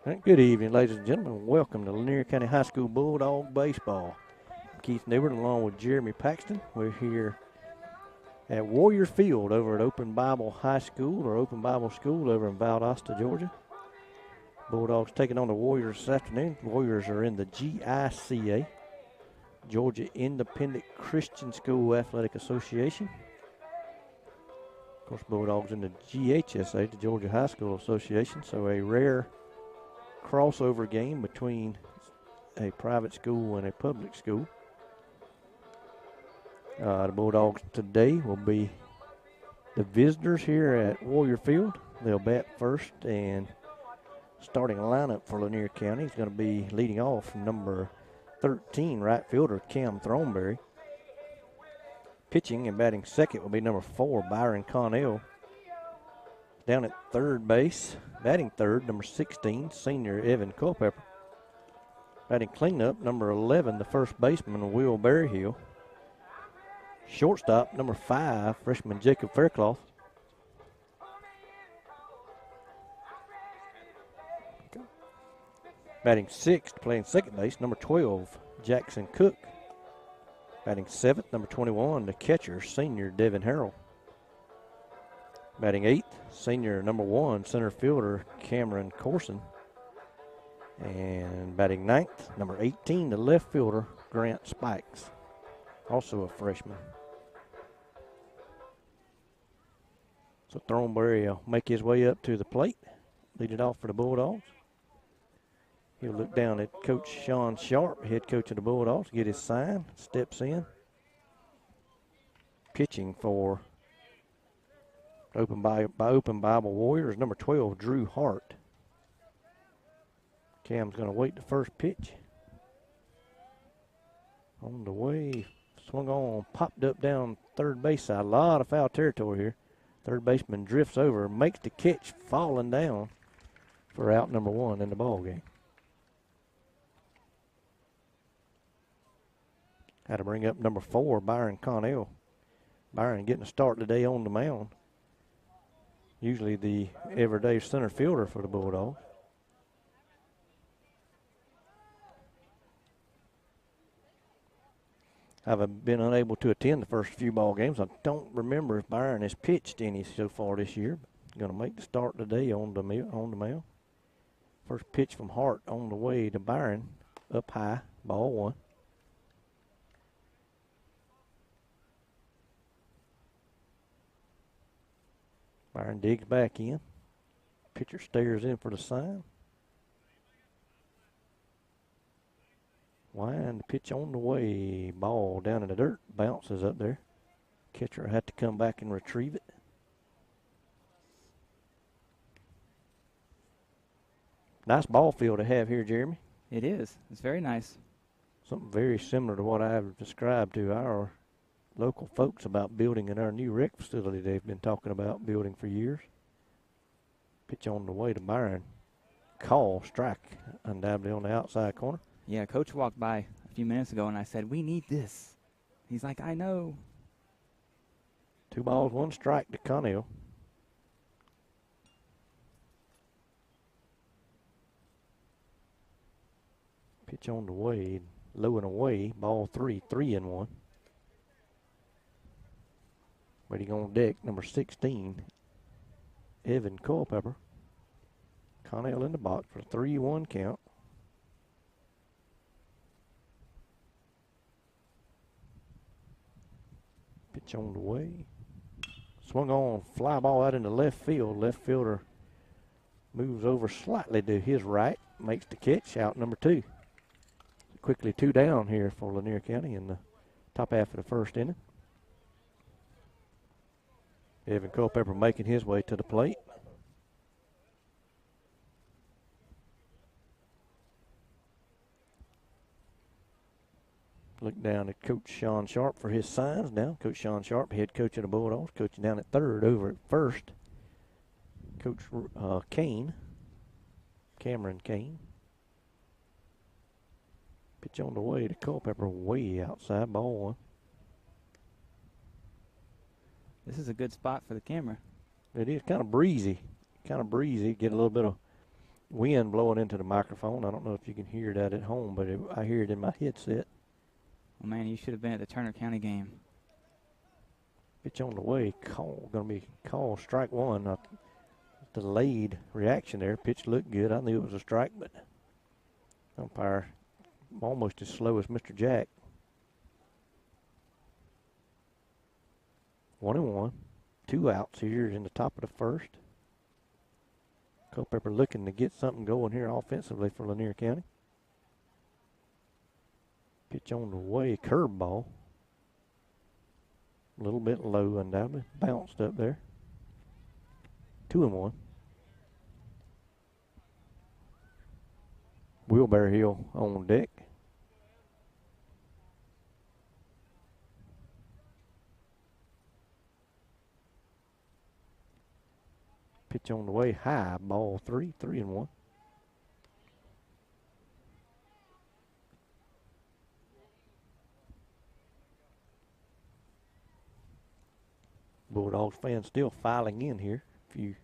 Good evening, ladies and gentlemen. Welcome to Lanier County High School Bulldog Baseball. I'm Keith Newbert along with Jeremy Paxton. We're here at Warrior Field over at Open Bible High School or Open Bible School over in Valdosta, Georgia. Bulldogs taking on the Warriors this afternoon. The Warriors are in the GICA, Georgia Independent Christian School Athletic Association. Of course, Bulldogs in the GHSA, the Georgia High School Association, so a rare crossover game between a private school and a public school. The Bulldogs today will be the visitors here at Warrior Field. They'll bat first, and starting lineup for Lanier County is going to be leading off from number 13, right fielder Cam Throneberry. Pitching and batting second will be number 4, Byron Connell. Down at third base, batting third, number 16, senior Evan Culpepper. Batting cleanup, number 11, the first baseman, Will Berryhill. Shortstop, number 5, freshman Jacob Faircloth. Batting sixth, playing second base, number 12, Jackson Cook. Batting seventh, number 21, the catcher, senior Devin Harrell. Batting eighth, senior number 1, center fielder Cameron Corson. And batting ninth, number 18, the left fielder Grant Spikes, also a freshman. So Throneberry will make his way up to the plate, lead it off for the Bulldogs. He'll look down at Coach Sean Sharp, head coach of the Bulldogs, get his sign, steps in. Pitching for Open Bible Warriors, number 12, Drew Hart. Cam's going to wait the first pitch. On the way, swung on, popped up down third base side. A lot of foul territory here. Third baseman drifts over, makes the catch, falling down for out number 1 in the ball game. Had to bring up number 4, Byron Connell. Byron getting a start today on the mound. Usually the everyday center fielder for the Bulldogs. I've been unable to attend the first few ball games. I don't remember if Byron has pitched any so far this year. Going to make the start today on the mound. First pitch from Hart on the way to Byron, up high, ball 1. Byron digs back in. Pitcher stares in for the sign. Wind, pitch on the way. Ball down in the dirt. Bounces up there. Catcher had to come back and retrieve it. Nice ball field to have here, Jeremy. It is. It's very nice. Something very similar to what I've described to our local folks about building in our new rec facility they've been talking about building for years. Pitch on the way to Byron. Call, strike, undoubtedly on the outside corner. Yeah, Coach walked by a few minutes ago, and I said, we need this. He's like, I know. 2 balls, 1 strike to Connell. Pitch on the way, low and away, ball 3, 3-1. Waiting on deck, number 16, Evan Culpepper. Connell in the box for a 3-1 count. Pitch on the way. Swung on, fly ball out into left field. Left fielder moves over slightly to his right, makes the catch, out number 2. Quickly 2 down here for Lanier County in the top half of the first inning. Evan Culpepper making his way to the plate. Look down at Coach Sean Sharp for his signs now. Coach Sean Sharp, head coach of the Bulldogs, coaching down at third. Over at first, Coach Kane, Cameron Kane. Pitch on the way to Culpepper, way outside, ball 1. This is a good spot for the camera. It is kind of breezy. Get a little bit of wind blowing into the microphone. I don't know if you can hear that at home, but I hear it in my headset. Well, man, you should have been at the Turner County game. Pitch on the way. Going to be called strike one. Delayed reaction there. Pitch looked good. I knew it was a strike, but umpire almost as slow as Mr. Jack. 1-1. 2 outs here in the top of the first. Culpepper looking to get something going here offensively for Lanier County. Pitch on the way. Curveball. A little bit low, undoubtedly. Bounced up there. 2-1. Wheelbarrow Hill on deck. Pitch on the way, high, ball 3-1. Bulldogs fans still filing in here. If you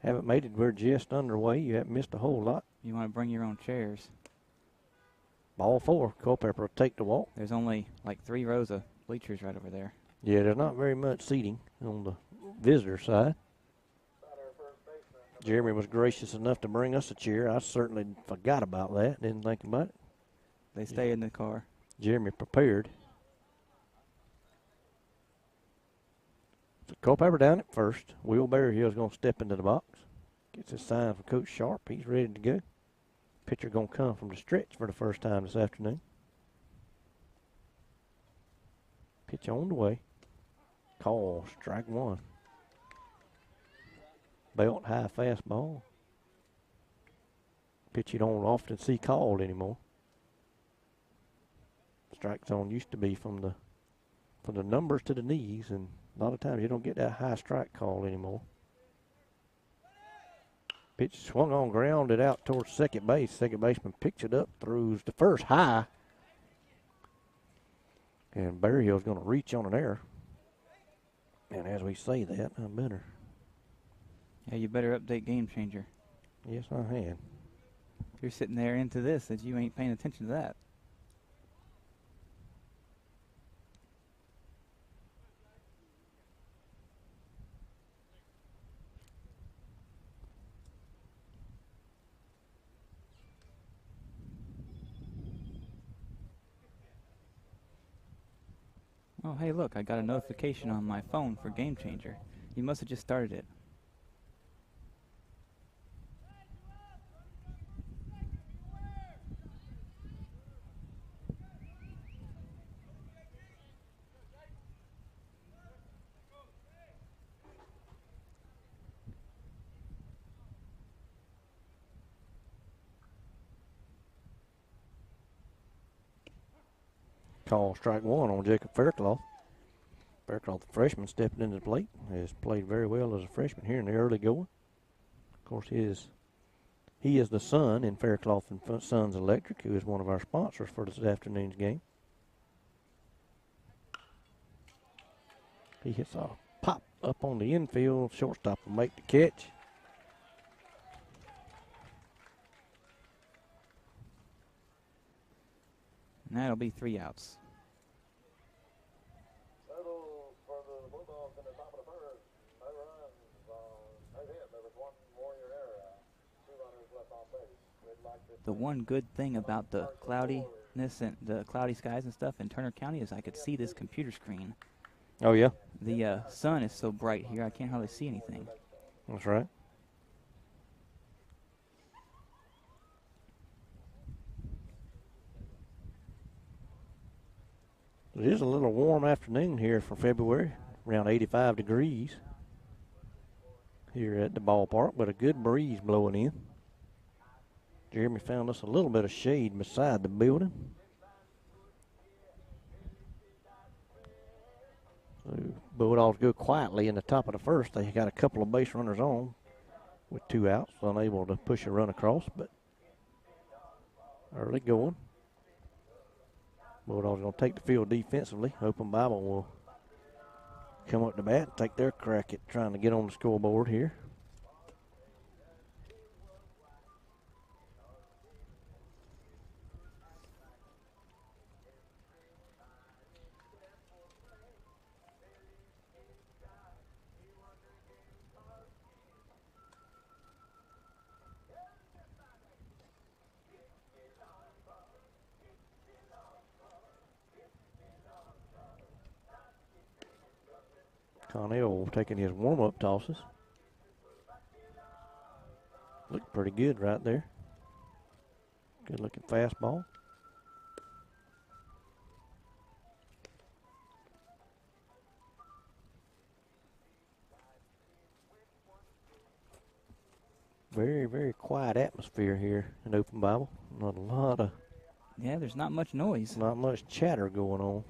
haven't made it, we're just underway. You haven't missed a whole lot. You want to bring your own chairs. Ball 4. Culpepper will take the walk. There's only like 3 rows of bleachers right over there. Yeah, there's not very much seating on the visitor side. Jeremy was gracious enough to bring us a chair. I certainly forgot about that. Didn't think about it. They stay in the car. Jeremy prepared. So Culpepper down at first. Wheelbarrow Hill's going to step into the box. Gets his sign from Coach Sharp. He's ready to go. Pitcher going to come from the stretch for the first time this afternoon. Pitch on the way. Call, strike one. Belt high fastball. Pitch you don't often see called anymore. Strike zone used to be from the numbers to the knees, and a lot of times you don't get that high strike call anymore. Pitch swung on, grounded out towards second base. Second baseman picks it up, throws the first high. And Berryhill's going to reach on an error. And as we say that, I better. Yeah, you better update Game Changer. Yes, I had. You're sitting there into this that you ain't paying attention to that. Oh, hey, look, I got a notification on my phone for Game Changer. You must have just started it. Call strike one on Jacob Faircloth. Faircloth, the freshman, stepping into the plate, has played very well as a freshman here in the early going. Of course, he is the son in Faircloth and Sons Electric, who is one of our sponsors for this afternoon's game. He hits a pop up on the infield. Shortstop will make the catch. And that'll be 3 outs. For the Bulldogs in the top of the first. No runs. No hit. There was one Warrior error. 2 runners left on base. The one good thing about the cloudiness and the cloudy skies and stuff in Turner County is I could see this computer screen. Oh, yeah? The sun is so bright here, I can't hardly see anything. That's right. It is a little warm afternoon here for February, around 85 degrees here at the ballpark, but a good breeze blowing in. Jeremy found us a little bit of shade beside the building. So Bulldogs go quietly in the top of the first. They got a couple of base runners on with 2 outs, unable to push a run across, but early going. Bulldogs going to take the field defensively. Open Bible will come up to bat and take their crack at trying to get on the scoreboard here. Connell taking his warm-up tosses. Looked pretty good right there. Good-looking fastball. Very, very quiet atmosphere here in Open Bible. Not a lot of, Yeah, there's not much noise. not much chatter going on.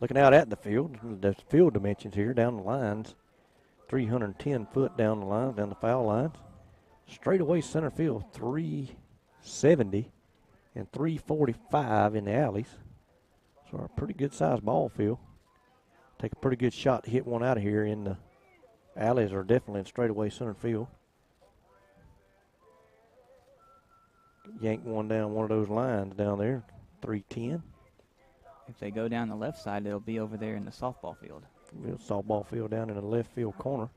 Looking out at the field dimensions here down the lines, 310 foot down the line, down the foul lines. Straightaway center field, 370 and 345 in the alleys. So a pretty good sized ball field. Take a pretty good shot to hit one out of here in the alleys are definitely in straightaway center field. Yank one down one of those lines down there, 310. If they go down the left side, it'll be over there in the softball field. Softball field down in the left field corner.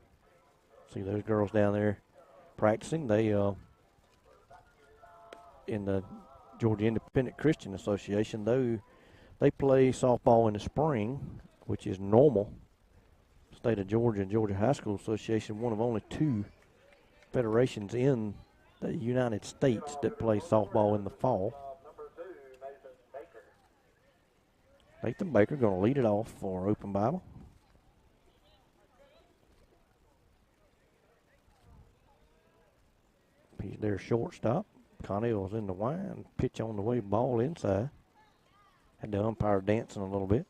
See those girls down there practicing. They in the Georgia Independent Christian Association, though they play softball in the spring, which is normal. State of Georgia and Georgia High School Association, one of only two federations in the United States that play softball in the fall. Nathan Baker going to lead it off for Open Bible. He's their shortstop. Connell's in the wind. Pitch on the way, ball inside. Had the umpire dancing a little bit.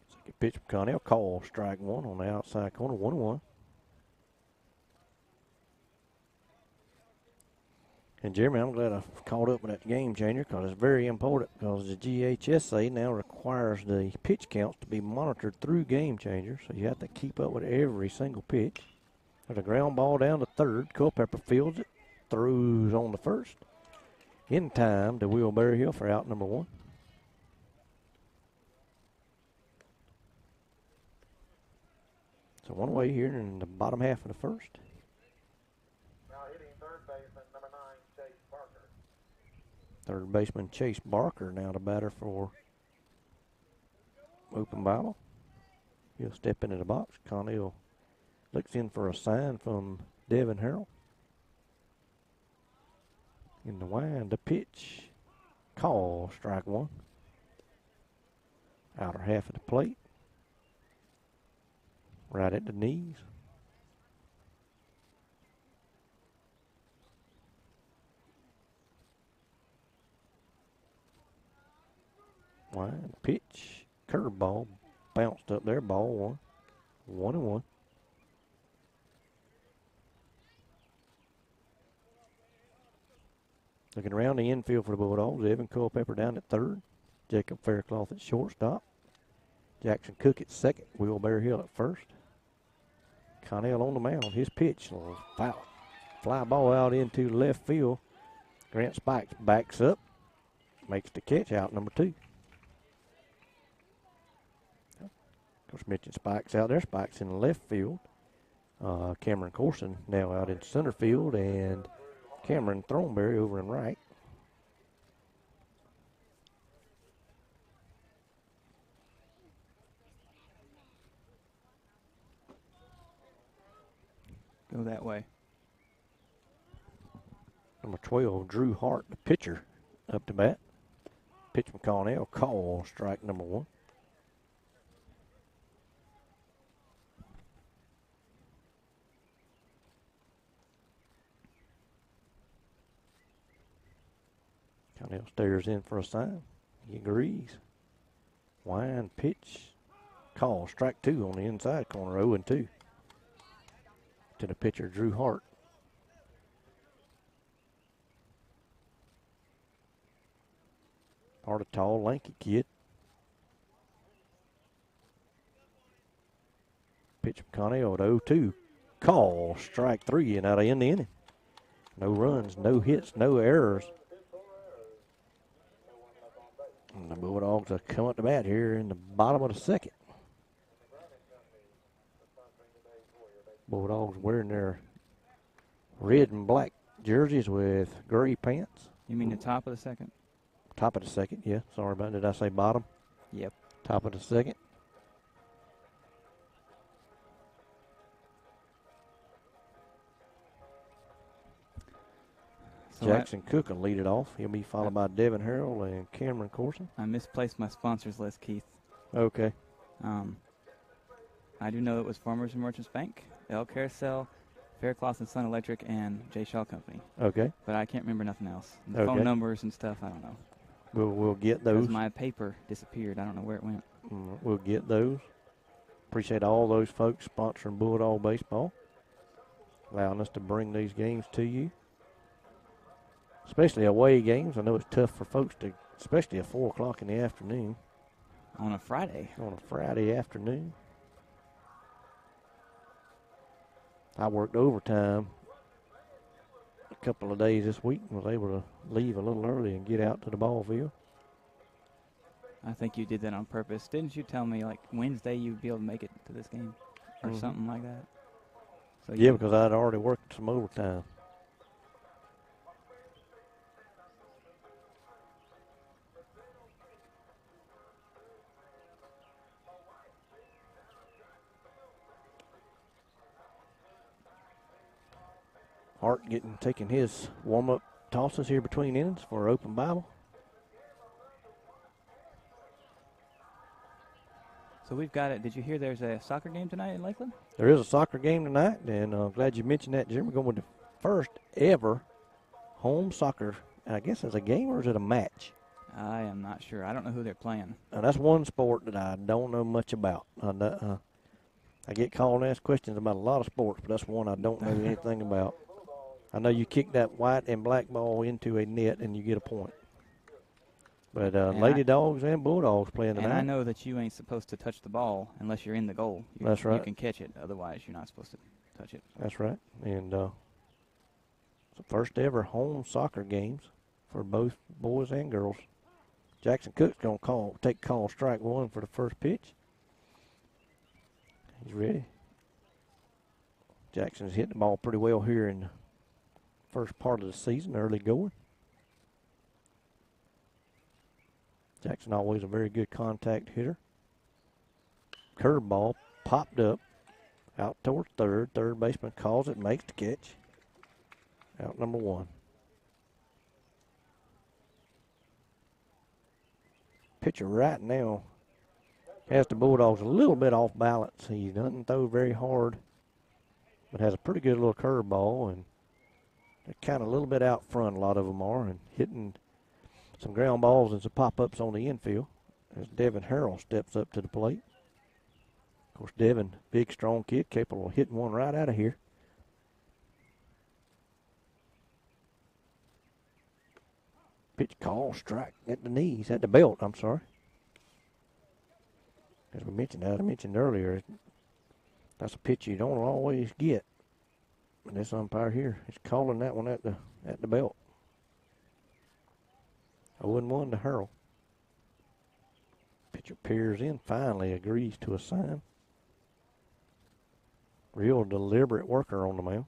Second pitch from Connell. Call strike one on the outside corner. 1-1. And Jeremy, I'm glad I caught up with that game changer because it's very important because the GHSA now requires the pitch counts to be monitored through game changer. So you have to keep up with every single pitch. There's a ground ball down to third. Culpepper fields it, throws on the first. In time to Will Berryhill for out number one. So one away here in the bottom half of the first. Third baseman Chase Barker now the batter for Open Bible. He'll step into the box. Connell looks in for a sign from Devin Harrell. In the wind, the pitch. Call, strike one. Outer half of the plate. Right at the knees. Line, pitch, curveball, bounced up there, ball one. 1-1. Looking around the infield for the Bulldogs, Evan Culpepper down at third, Jacob Faircloth at shortstop, Jackson Cook at second, Will Berryhill at first. Connell on the mound, his pitch, fly ball out into left field. Grant Spikes backs up, makes the catch, out number two. Of course, mentioned Spikes out there. Spikes in the left field. Cameron Corson now out in center field, and Cameron Thornberry over in right. Go that way. Number 12, Drew Hart, the pitcher, up to bat. Pitch from Connell. Call, strike number one. Connell stares in for a sign. He agrees. Wind, pitch, call, strike two on the inside corner, 0-2. To the pitcher, Drew Hart. Hart, a tall, lanky kid. Pitch from Connell at 0-2. Call, strike three, and out of end the inning. No runs, no hits, no errors. And the Bulldogs have come up to bat here in the bottom of the second. Bulldogs wearing their red and black jerseys with gray pants. You mean the top of the second? Top of the second, yeah. Sorry about it. Did I say bottom? Yep. Top of the second. So Jackson Cook will lead it off. He'll be followed by Devin Harrell and Cameron Corson. I misplaced my sponsors list, Keith. Okay. I do know it was Farmers and Merchants Bank, El Carousel, Faircloth and Sun Electric, and J. Shaw Company. Okay. But I can't remember nothing else. The Okay. phone numbers and stuff, I don't know. We'll get those. Because my paper disappeared. I don't know where it went. We'll get those. Appreciate all those folks sponsoring Bulldog Baseball, allowing us to bring these games to you. Especially away games. I know it's tough for folks to, especially at 4 o'clock in the afternoon. On a Friday. On a Friday afternoon. I worked overtime a couple of days this week and was able to leave a little early and get out to the ball field. I think you did that on purpose. Didn't you tell me, like, Wednesday you'd be able to make it to this game? Or something like that? So Yeah, because I'd already worked some overtime. Art taking his warm-up tosses here between innings for Open Bible. So we've got it. Did you hear there's a soccer game tonight in Lakeland? There is a soccer game tonight, and I'm glad you mentioned that, Jim. We're going with the first ever home soccer. I guess it's a game or is it a match? I am not sure. I don't know who they're playing. Now, that's one sport that I don't know much about. I get called and asked questions about a lot of sports, but that's one I don't know anything about. I know you kick that white and black ball into a net and you get a point. But Lady Dogs and Bulldogs playing tonight. And I know that you ain't supposed to touch the ball unless you're in the goal. That's right. You can catch it. Otherwise, you're not supposed to touch it. That's right. And it's the first ever home soccer games for both boys and girls. Jackson Cook's going to take call strike one for the first pitch. He's ready. Jackson's hitting the ball pretty well here in the first part of the season, early going. Jackson always a very good contact hitter. Curveball popped up out towards third. Third baseman calls it, makes the catch. Out number one. Pitcher right now has the Bulldogs a little bit off balance. He doesn't throw very hard, but has a pretty good little curveball, and they're kind of a little bit out front, a lot of them are, and hitting some ground balls and some pop-ups on the infield as Devin Harrell steps up to the plate. Of course, Devin, big, strong kid, capable of hitting one right out of here. Pitch call, strike at the knees, at the belt, I'm sorry. As we mentioned, as I mentioned earlier, that's a pitch you don't always get. And this umpire here is calling that one at the belt. 0-1 to Harrell. Pitcher peers in, finally agrees to a sign. Real deliberate worker on the mound.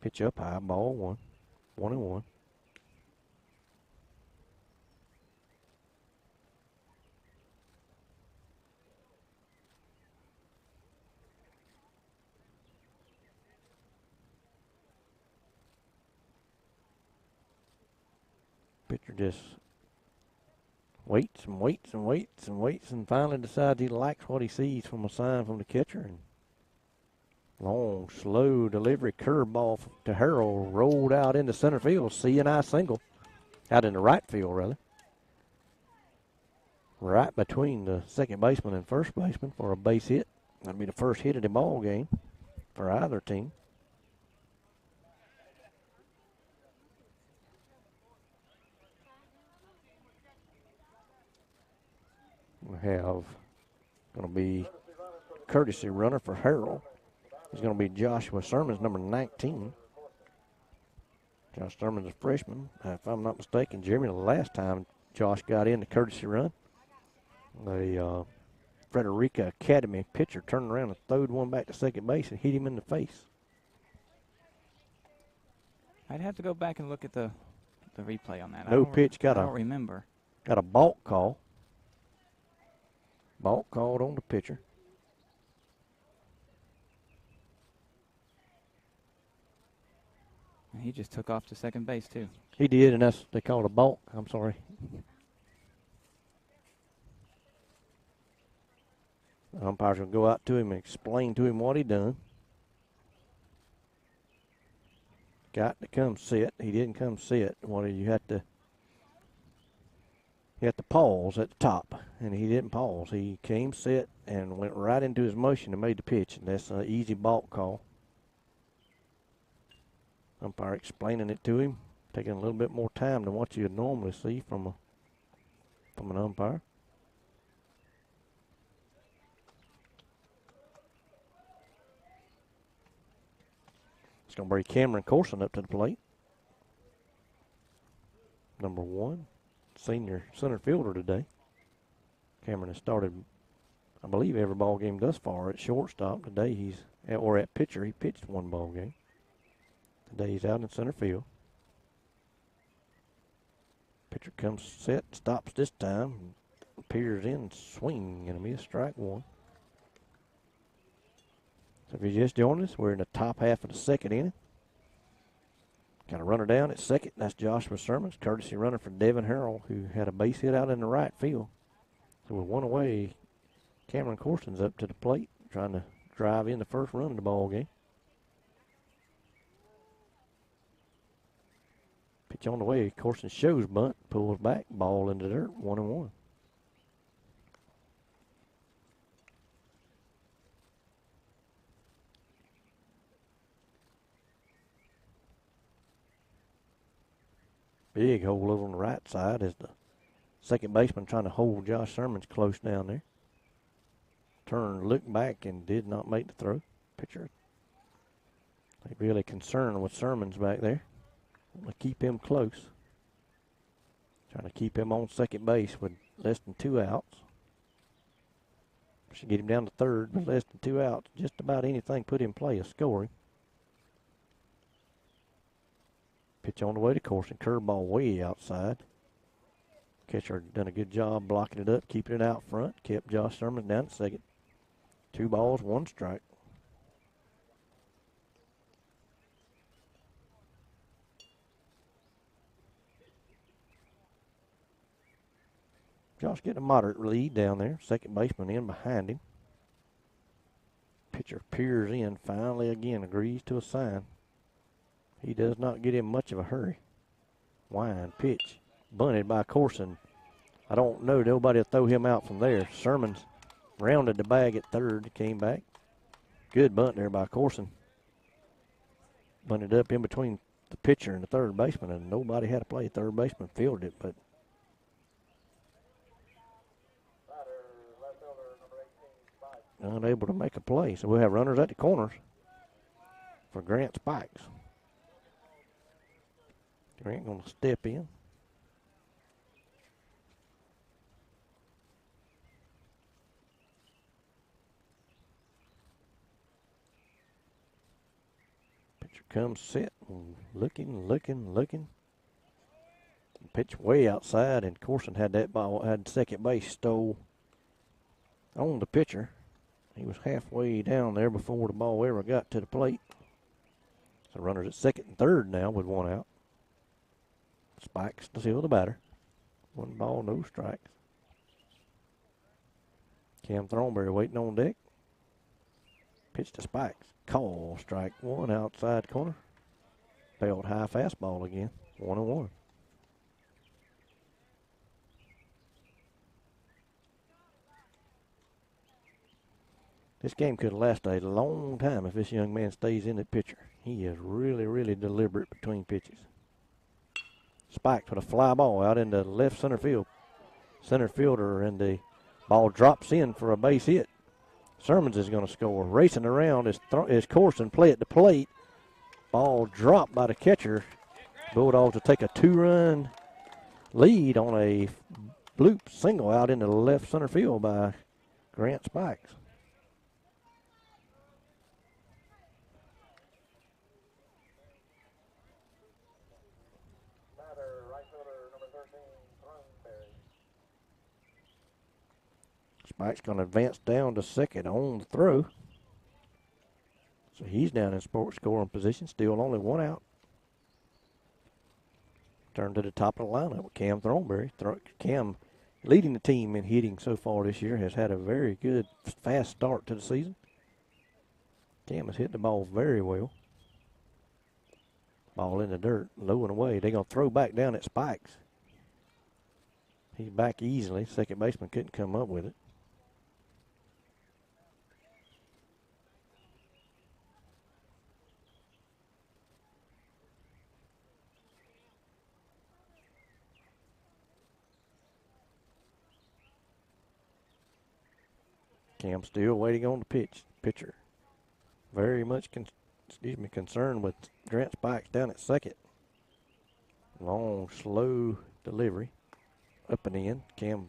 Pitch up high, ball one. 1-1. Pitcher just waits and waits and waits and waits and finally decides he likes what he sees from a sign from the catcher. And long, slow delivery curveball to Harrell rolled out into center field. C&I single. Out in the right field, really. Right between the second baseman and first baseman for a base hit. That'd be the first hit of the ball game for either team. We have going to be courtesy runner for Harrell. He's going to be Joshua Sermons, number 19. Josh Thurman's a freshman. If I'm not mistaken, Jeremy, the last time Josh got in the courtesy run, the Frederica Academy pitcher turned around and throwed one back to second base and hit him in the face. I'd have to go back and look at the replay on that. No pitch, I don't remember. Got a balk call. Balk called on the pitcher. And he just took off to second base, too. He did, and they called a balk. I'm sorry. The umpire's going to go out to him and explain to him what he done. Got to come sit. He didn't come sit. You had to pause at the top, and he didn't pause. He came sit and went right into his motion and made the pitch, and that's an easy balk call. Umpire explaining it to him, taking a little bit more time than what you'd normally see from an umpire. It's going to bring Cameron Corson up to the plate. Number 1, senior center fielder today. Cameron has started, I believe, every ball game thus far at shortstop. Today at pitcher, he pitched one ball game. Today he's out in center field. Pitcher comes set, stops this time, appears in, swing and a miss, strike 1. So if you just joined us, we're in the top half of the second inning. Got a runner down at second. That's Joshua Sermons, courtesy runner for Devin Harrell, who had a base hit out in the right field. So with one away, Cameron Corson's up to the plate, trying to drive in the first run of the ball game. Pitch on the way. Corson shows bunt, pulls back, ball in the dirt, 1-1. Big hole over on the right side as the second baseman trying to hold Josh Sermons close down there. Turned, looked back, and did not make the throw. Pitcher, they really concerned with Sermons back there. Want to keep him close. Trying to keep him on second base with less than 2 outs. Should get him down to third with less than 2 outs. Just about anything put in play is scoring. Pitch on the way to Corson. Curveball way outside. Catcher done a good job blocking it up, keeping it out front. Kept Josh Sermons down at second. 2 balls, 1 strike. Josh getting a moderate lead down there. Second baseman in behind him. Pitcher peers in. Finally again agrees to a sign. He does not get in much of a hurry. Wind pitch. Bunted by Corson. I don't know. Nobody will throw him out from there. Sermons rounded the bag at third. Came back. Good bunt there by Corson. Bunted up in between the pitcher and the third baseman, and nobody had to play. Third baseman fielded it, but unable to make a play. So we'll have runners at the corners for Grant Spikes. Grant going to step in. Pitcher comes set, looking. Pitch way outside, and Corson had that ball, had second base stole on the pitcher. He was halfway down there before the ball ever got to the plate. So runners at second and third now with 1 out. Spikes still the batter. 1 ball, no strikes. Cam Thornberry waiting on deck. Pitch to Spikes. Call, strike 1, outside corner. Failed high fastball again. 1-1. This game could last a long time if this young man stays in the pitcher. He is really, really deliberate between pitches. Spiked with a fly ball out into left center field. Center fielder, and the ball drops in for a base hit. Sermons is going to score. Racing around is Corson play at the plate. Ball dropped by the catcher. Bulldogs will take a 2-run lead on a bloop single out into the left center field by Grant Spikes. Matter, right fielder, number 13, Thornberry. Spike's going to advance down to second on the throw. So he's down in sport scoring position, still only one out. Turn to the top of the lineup with Cam Thornberry. Cam, leading the team in hitting so far this year, has had a very good, fast start to the season. Cam has hit the ball very well. Ball in the dirt, low and away. They're going to throw back down at Spikes. He's back easily. Second baseman couldn't come up with it. Cam still waiting on the pitcher. Very much concerned with Grant Spikes down at second. Long, slow delivery. Up and in. Cam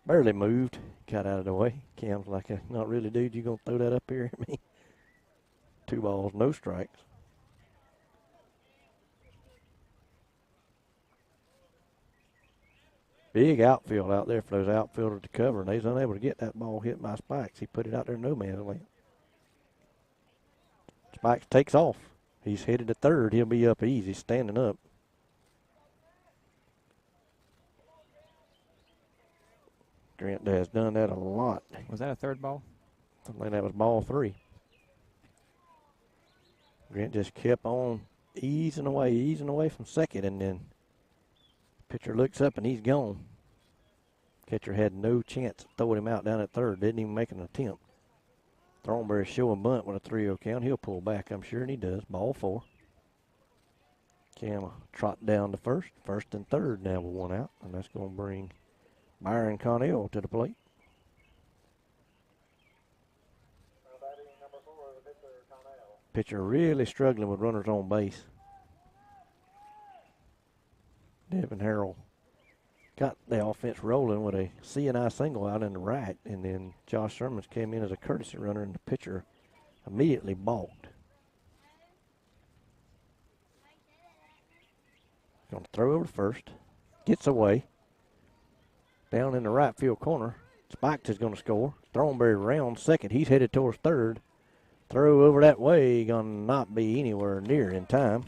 barely moved. Got out of the way. Cam's like, not really, dude. You going to throw that up here at me? 2 balls, no strikes. Big outfield out there for those outfielders to cover, and they's unable to get that ball hit by Spikes. He put it out there no man's land. Spikes takes off. He's headed to third. He'll be up easy, standing up. Grant has done that a lot. Was that a third ball? I think that was ball 3. Grant just kept on easing away from second, and then pitcher looks up and he's gone. Catcher had no chance of throwing him out down at third. Didn't even make an attempt. Thornberry showing bunt with a 3-0 count. He'll pull back, I'm sure, and he does. Ball 4. Cam trot down to first and third now with 1 out, and that's going to bring Byron Connell to the plate. Batting number 4, the pitcher, Connell. Pitcher really struggling with runners on base. Devin Harrell got the offense rolling with a C&I single out in the right, and then Josh Shermans came in as a courtesy runner, and the pitcher immediately balked. Going to throw over first. Gets away. Down in the right field corner. Spikes is going to score. Thornberry round second. He's headed towards third. Throw over that way. Going to not be anywhere near in time.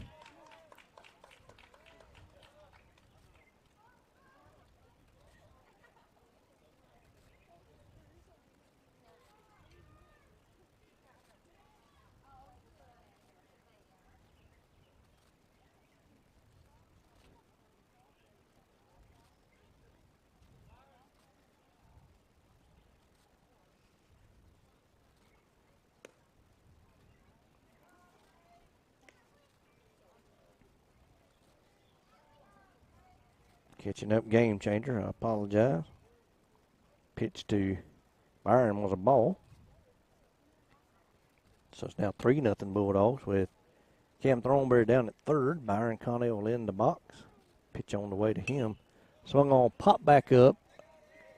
Catching up game changer. I apologize. Pitch to Byron was a ball. So it's now 3-0 Bulldogs with Cam Thornberry down at third. Byron Connell in the box. Pitch on the way to him. Swung on, pop back up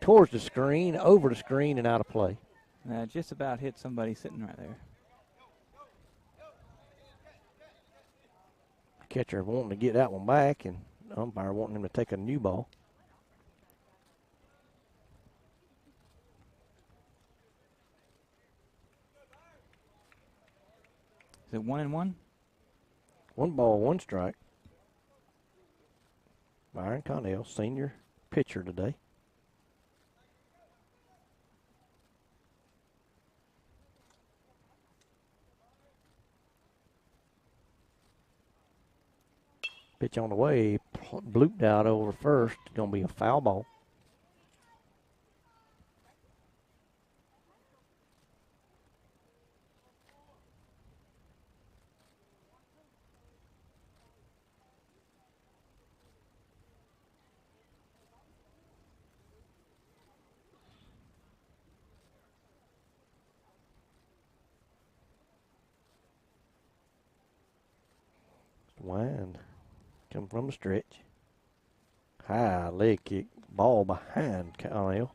towards the screen, over the screen, and out of play. Just about hit somebody sitting right there. Catcher wanting to get that one back, and umpire wanting him to take a new ball. Is it 1-1? 1 ball, 1 strike. Byron Connell, senior pitcher today. Pitch on the way, blooped out over first. Going to be a foul ball. Wind Come from the stretch. High leg kick. Ball behind Connell.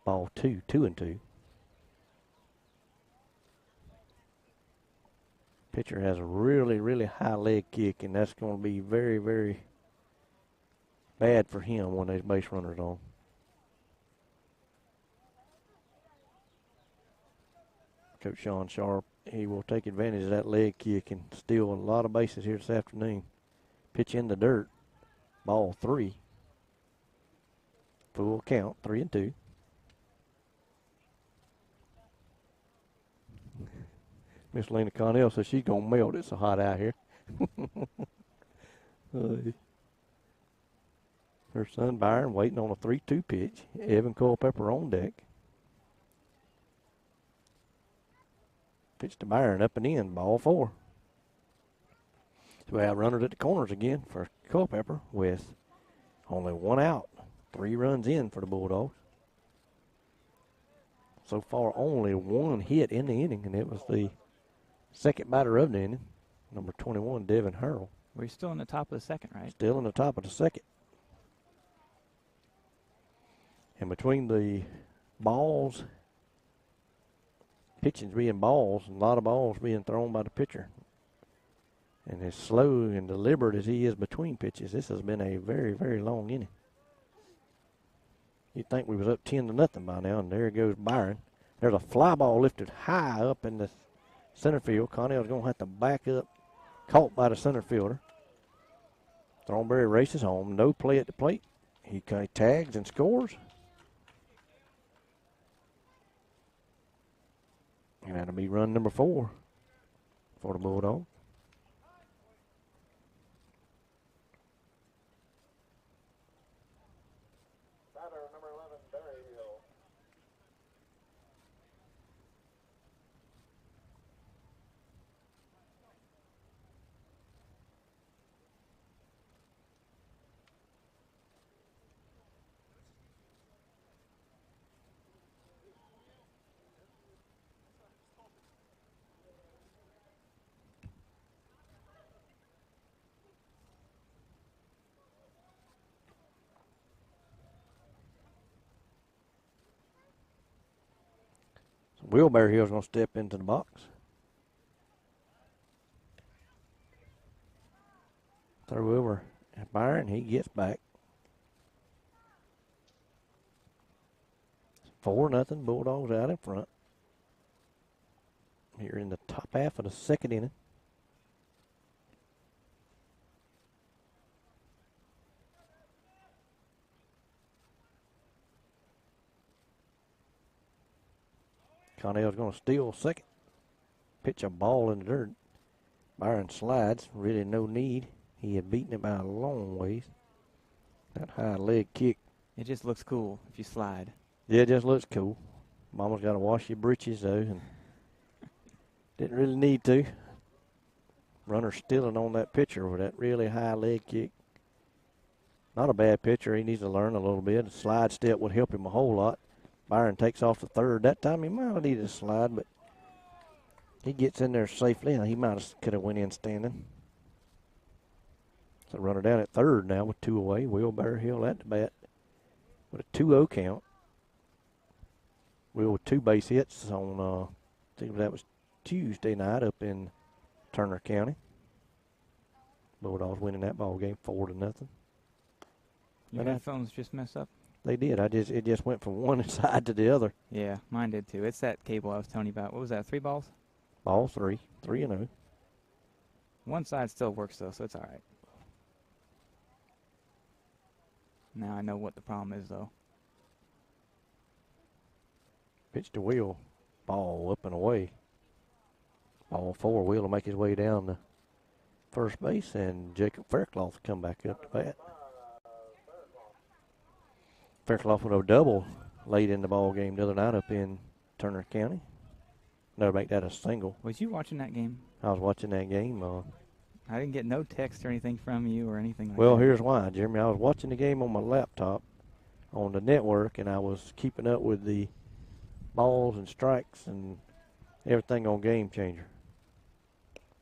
Ball 2-2. Pitcher has a really, really high leg kick, and that's going to be very, very bad for him when there's base runners on. Coach Sean Sharp, he will take advantage of that leg kick and steal a lot of bases here this afternoon. Pitch in the dirt. Ball 3. Full count, 3-2. Miss Lena Connell says she's going to melt. It's so hot out here. Her son Byron waiting on a 3-2 pitch. Evan Culpepper on deck. Pitch to Byron, up and in, ball 4. So we have runners at the corners again for Culpepper with only 1 out. 3 runs in for the Bulldogs. So far, only 1 hit in the inning, and it was the second batter of the inning, number 21, Devin Harrell. We're still in the top of the second, right? Still in the top of the second. And between the balls, pitching's being balls, and a lot of balls being thrown by the pitcher. And as slow and deliberate as he is between pitches, this has been a very, very long inning. You'd think we was up 10-0 by now, and there goes Byron. There's a fly ball lifted high up in the center field. Connell's going to have to back up, caught by the center fielder. Thornberry races home, no play at the plate. He tags and scores. And that'll be run number 4 for the Bulldogs. Batter number 11, Barry Hill. Will Berryhill's going to step into the box. Throw over at Byron. He gets back. 4-0. Bulldogs out in front. Here in the top half of the second inning. Connell's going to steal second. Pitch a ball in the dirt. Byron slides. Really no need. He had beaten it by a long ways. That high leg kick. It just looks cool if you slide. Yeah, it just looks cool. Mama's got to wash your britches, though, and didn't really need to. Runner stealing on that pitcher with that really high leg kick. Not a bad pitcher. He needs to learn a little bit. A slide step would help him a whole lot. Byron takes off the third. That time he might have needed a slide, but he gets in there safely. He could have went in standing. So runner down at third now with 2 away. Will Berryhill at the bat with a 2-0 count. Will with 2 base hits on, I think that was Tuesday night up in Turner County. Bulldogs winning that ball game 4-0. Your headphones just messed up? They did. It just went from one side to the other. Yeah, mine did too. It's that cable I was telling you about. What was that, 3 balls? Ball 3. 3-0. One side still works though, so it's all right. Now I know what the problem is though. Pitch to Will. Ball up and away. Ball 4. Will will make his way down to first base, and Jacob Faircloth come back up to bat. Faircloth with a double late in the ball game the other night up in Turner County. Never make that a single. Was you watching that game? I was watching that game. I didn't get no text or anything from you or anything like that. Well, here's why, Jeremy. I was watching the game on my laptop on the network, and I was keeping up with the balls and strikes and everything on Game Changer.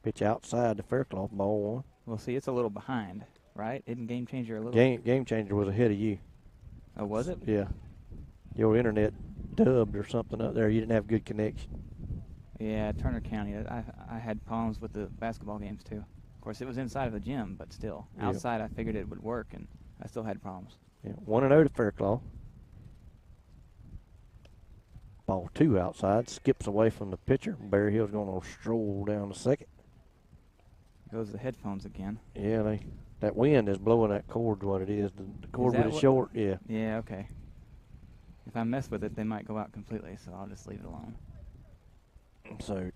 Pitch outside to Faircloth, ball 1. Well, see, it's a little behind, right? Isn't Game Changer a little? Game Changer was ahead of you. Oh, was it? Yeah. Your internet dubbed or something up there. You didn't have good connection. Yeah, Turner County. I had problems with the basketball games too. Of course, it was inside of the gym, but still. Yeah. Outside, I figured it would work, and I still had problems. Yeah. 1-0 to Faircloth. Ball 2 outside. Skips away from the pitcher. Bear Hill's going to stroll down to second. Goes the headphones again. Yeah, that wind is blowing that cord, what it is. The cord that with what- short, yeah. Yeah, okay. If I mess with it, they might go out completely, so I'll just leave it alone. So,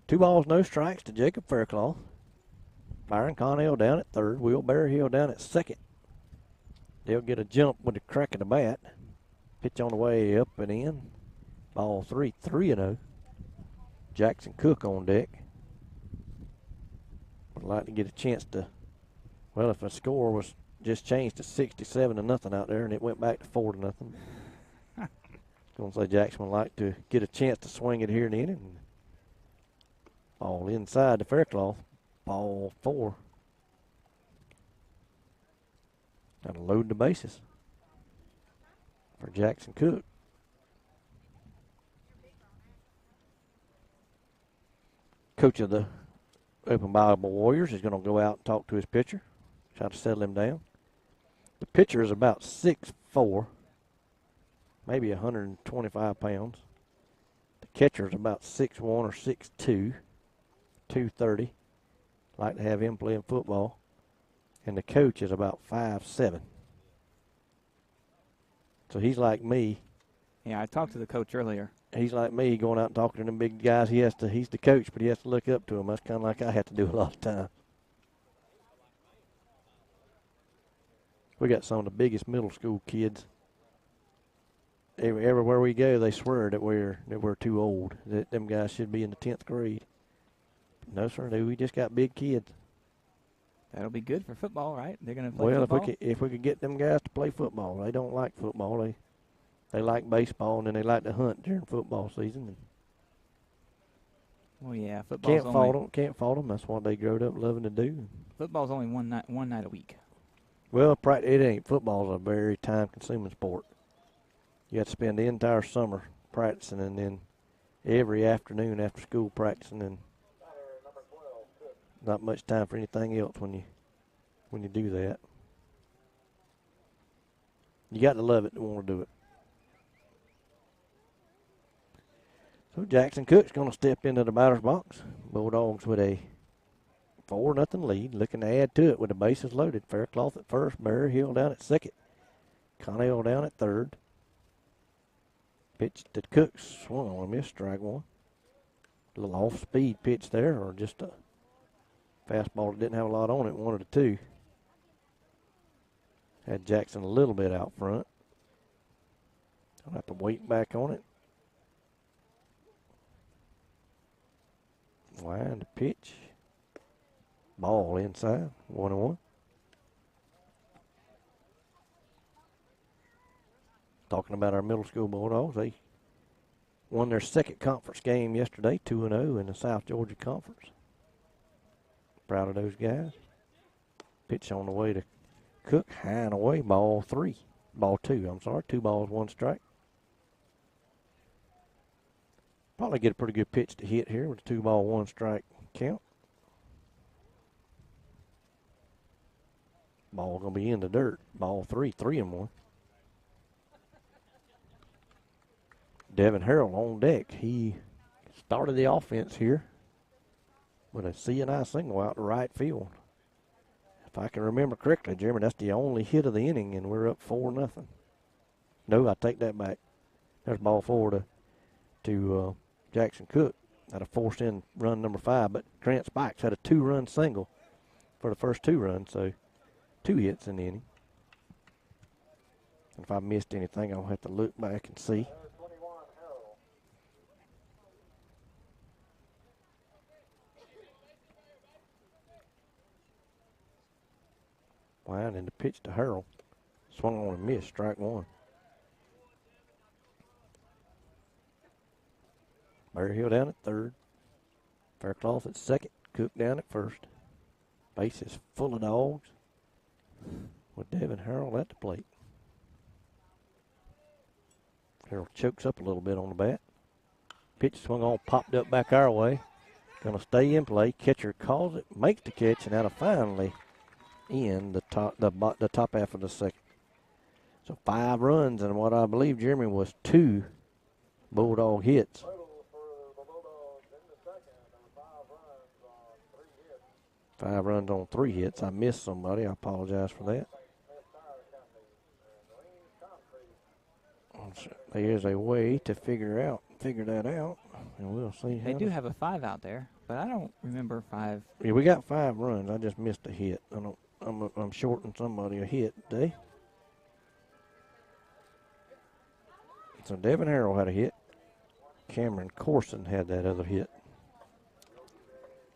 2 balls, no strikes to Jacob Faircloth. Byron Connell down at third. Will Bear Hill down at second. They'll get a jump with the crack of the bat. Pitch on the way up and in. Ball 3, 3-0. Jackson Cook on deck. Would like to get a chance to, well, if the score was just changed to 67-0 out there and it went back to 4-0. Going to say Jackson would like to get a chance to swing it here in the inning. Ball inside the Faircloth. Ball 4. Got to load the bases for Jackson Cook. Coach of the Open Bible Warriors is going to go out and talk to his pitcher, try to settle him down. The pitcher is about 6'4", maybe 125 pounds. The catcher is about 6'1" or 6'2", 230. Like to have him playing football. And the coach is about 5'7". So he's like me. Yeah, I talked to the coach earlier. He's like me going out and talking to them big guys. He's the coach, but he has to look up to them. That's kind of like I have to do a lot of times. We got some of the biggest middle school kids. Everywhere we go, they swear that we're too old. That them guys should be in the 10th grade. No, sir, no. We just got big kids. That'll be good for football, right? They're going to play Well, football? if we could get them guys to play football. They don't like football. They like baseball, and then they like to hunt during football season. And well, yeah, football's can't fault them. That's what they growed up loving to do. Football's only one night a week. Well, it ain't. Football's a very time-consuming sport. You have to spend the entire summer practicing, and then every afternoon after school practicing, and not much time for anything else when you do that. You got to love it to want to do it. So Jackson Cook's going to step into the batter's box. Bulldogs with a 4-0 lead, looking to add to it with the bases loaded. Faircloth at first, Bear Hill down at second, Connell down at third. Pitch to Cook, swung on a miss, strike one. A little off-speed pitch there, or just a fastball that didn't have a lot on it, 1-2. Had Jackson a little bit out front. I'll have to wait back on it. Wind the pitch. Ball inside, 1-1. Talking about our middle school Bulldogs, they won their second conference game yesterday, 2-0 in the South Georgia Conference. Proud of those guys. Pitch on the way to Cook, high and away, ball 2, 2 balls, 1 strike. Probably get a pretty good pitch to hit here with a 2 ball, 1 strike count. Ball going to be in the dirt. Ball 3, 3-1. Devin Harrell on deck. He started the offense here with a C&I single out to right field. If I can remember correctly, Jeremy, that's the only hit of the inning, and we're up 4-0. No, I take that back. There's ball 4 to Jackson Cook. Had a forced in run number 5, but Trent Spikes had a 2-run single for the first 2 runs, so 2 hits in the inning. And if I missed anything, I'll have to look back and see. Wind and the pitch to Harrell. Swung on and missed, strike 1. Bear Hill down at third. Faircloth at second. Cook down at first. Base is full of dogs with Devin Harrell at the plate. Harrell chokes up a little bit on the bat. Pitch swung on, popped up back our way. Going to stay in play. Catcher calls it, makes the catch, and that'll finally end the top half of the second. So 5 runs, and what I believe, Jeremy, was 2 Bulldog hits. Total for the Bulldogs in the second, there were 5 runs on 3 hits. 5 runs on 3 hits. I missed somebody. I apologize for that. There's a way to figure that out, and we'll see. They do have a 5 out there, but I don't remember 5. Yeah, we got 5 runs. I just missed a hit. I'm shorting somebody a hit today. So Devin Harrell had a hit. Cameron Corson had that other hit.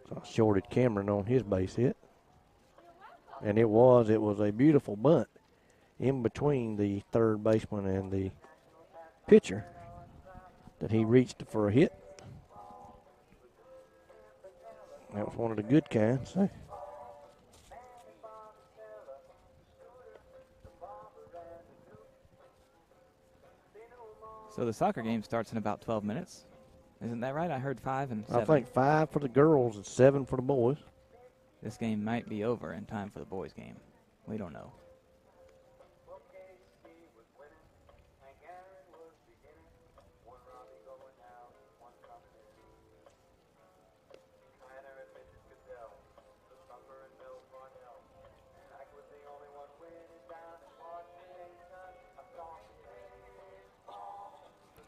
So I shorted Cameron on his base hit. And it was a beautiful bunt in between the third baseman and the pitcher that he reached for a hit. That was one of the good kinds. So. So the soccer game starts in about 12 minutes. Isn't that right? I heard 5 and 7. I think 5 for the girls and 7 for the boys. This game might be over in time for the boys' game. We don't know.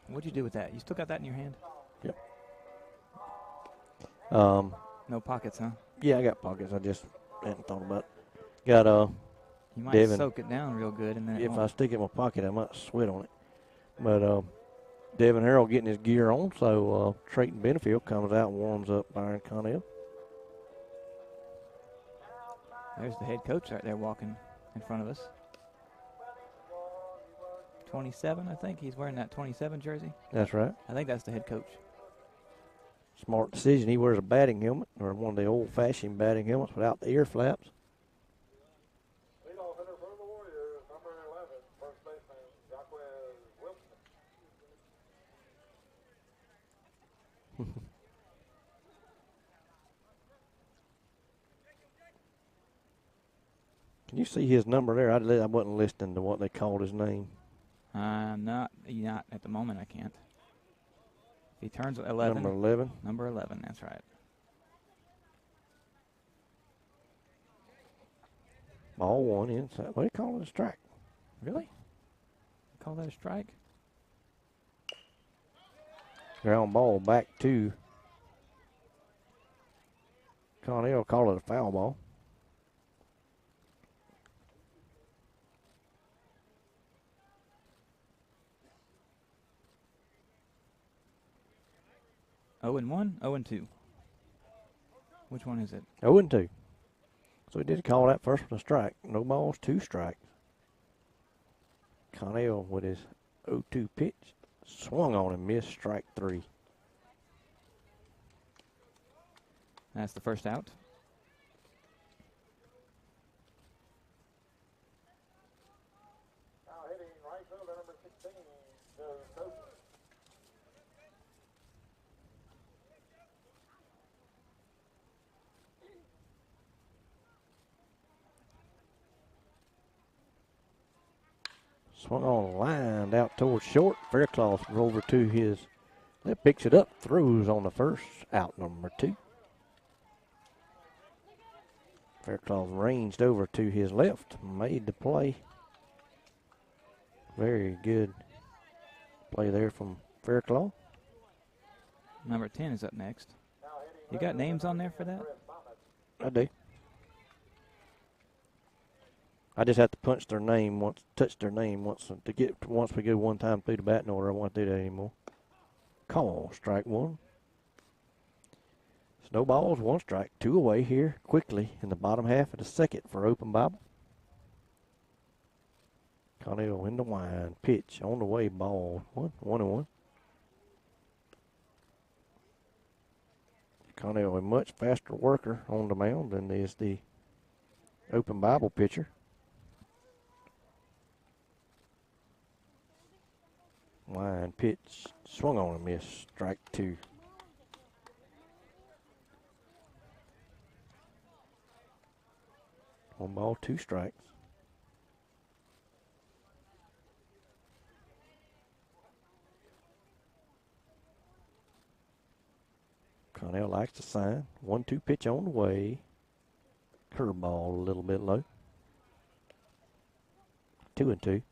What'd you do with that? You still got that in your hand? Yep. No pockets, huh? Yeah, I got pockets. I just hadn't thought about it. Got You might Devin. soak it down real good, and then If I stick it in my pocket, I might sweat on it. But Devin Harrell getting his gear on, so Trayton Benefield comes out and warms up Byron Connell. There's the head coach right there walking in front of us. 27, I think. He's wearing that 27 jersey. That's right. I think that's the head coach. Smart decision. He wears a batting helmet, or one of the old-fashioned batting helmets without the ear flaps. Leadoff hitter for the Warriors, number 11, first baseman, Jacquez Wilson. Can you see his number there? I wasn't listening to what they called his name. Not at the moment. I can't. He turns 11. Number 11. Number 11. That's right. Ball 1 inside. What do you call it? A strike? Really? You call that a strike? Ground ball back to Connell. Call it a foul ball. Oh and 1, 0 and 2. Which one is it? 0 and 2. So he did call that first one a strike. No balls, 2 strikes. Connell with his 0-2 pitch swung on and missed strike 3. That's the first out. Now hitting right fielder, number 16, Joe Coach. Swung on, lined out towards short. Faircloth over to his left, picks it up, throws on the first, out number 2. Faircloth ranged over to his left, made the play. Very good play there from Faircloth. Number 10 is up next. You got names on there for that? I do. I just have to punch their name once, touch their name once once we go one time through the batting order. I won't do that anymore. Call, strike 1. Snowballs, 1 strike, 2 away here quickly in the bottom half of the second for Open Bible. Connell in the wind, pitch on the way, ball 1-1. Connell a much faster worker on the mound than is the Open Bible pitcher. Line pitch, swung on and missed. Strike 2. One ball, 2 strikes. Connell likes to sign. 1-2 pitch on the way. Curveball a little bit low. 2-2.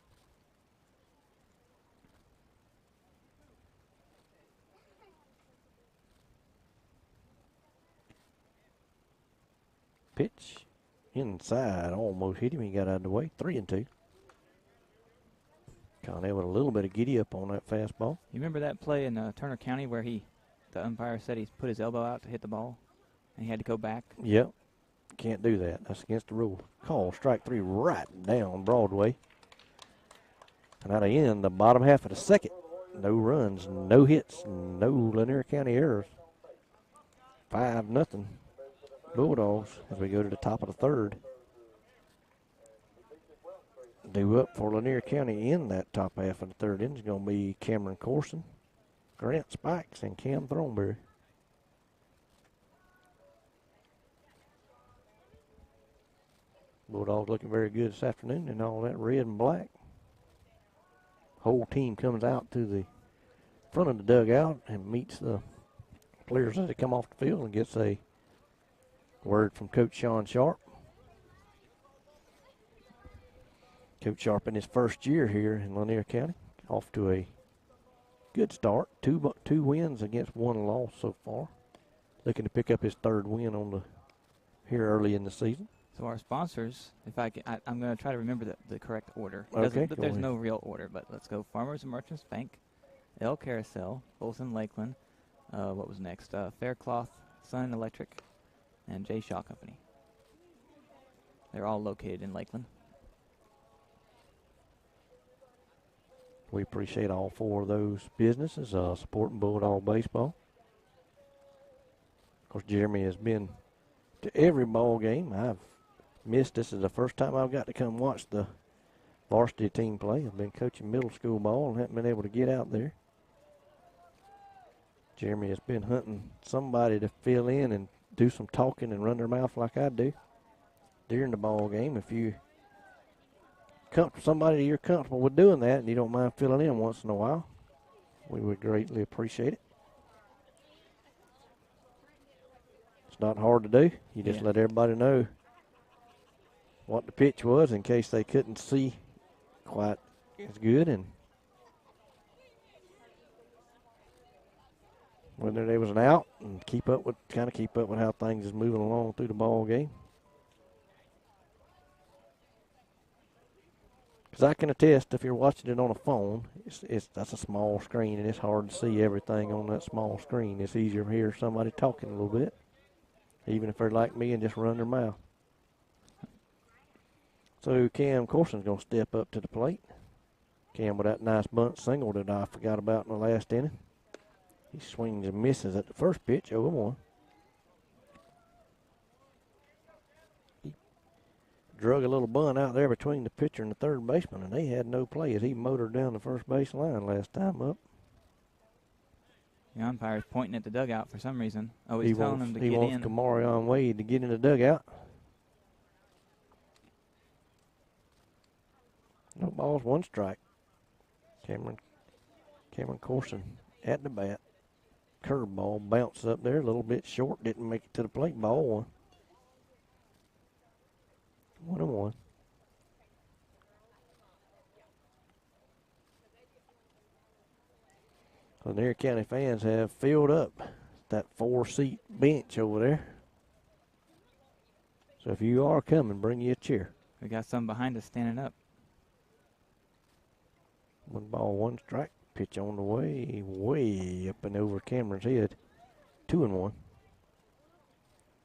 Pitch inside, almost hit him. He got out of the way. 3-2. Connell with a little bit of giddy up on that fastball. You remember that play in Turner County where the umpire said he put his elbow out to hit the ball, and he had to go back? Yep. Can't do that. That's against the rule. Call strike 3 right down Broadway. And that'll end the bottom half of the second. No runs, no hits, no Lanier County errors. 5-0 Bulldogs as we go to the top of the third. Due up for Lanier County in that top half of the third inning is going to be Cameron Corson, Grant Spikes, and Cam Thornberry. Bulldogs looking very good this afternoon in all that red and black. Whole team comes out to the front of the dugout and meets the players as they come off the field and gets a word from Coach Sean Sharp. Coach Sharp in his first year here in Lanier County, off to a good start. Two wins against 1 loss so far. Looking to pick up his 3rd win here early in the season. So our sponsors, if I'm going to try to remember the correct order. Okay, There's no real order, but let's go. Farmers and Merchants Bank, El Carousel, Bolson Lakeland. What was next? Faircloth, Sun Electric, and J. Shaw Company. They're all located in Lakeland. We appreciate all 4 of those businesses supporting Bulldog baseball. Of course, Jeremy has been to every ball game. I've missed. This is the first time I've got to come watch the varsity team play. I've been coaching middle school ball and haven't been able to get out there. Jeremy has been hunting somebody to fill in and do some talking and run their mouth like I do during the ball game. If you somebody you're comfortable with doing that and you don't mind filling in once in a while, we would greatly appreciate it. It's not hard to do. You just let everybody know what the pitch was in case they couldn't see quite as good, and whether there was an out, and kind of keep up with how things is moving along through the ball game. Because I can attest, if you're watching it on a phone, that's a small screen, and it's hard to see everything on that small screen. It's easier to hear somebody talking a little bit, even if they're like me and just run their mouth. So Cam Corson's going to step up to the plate. Cam with that nice bunt single that I forgot about in the last inning. He swings and misses at the first pitch, 0-1. Drug a little bunt out there between the pitcher and the third baseman, and they had no play as he motored down the first base line last time up. The umpire's pointing at the dugout for some reason. Oh, he's telling him to get in. He wants Kamarion Wade to get in the dugout. No balls, 1 strike. Cameron Corson at the bat. Curveball bounced up there a little bit short. Didn't make it to the plate. Ball 1. 1-1. Lanier County fans have filled up that 4-seat bench over there. So if you are coming, bring you a chair. We got some behind us standing up. 1 ball, 1 strike. Pitch on the way up and over Cameron's head. 2-1.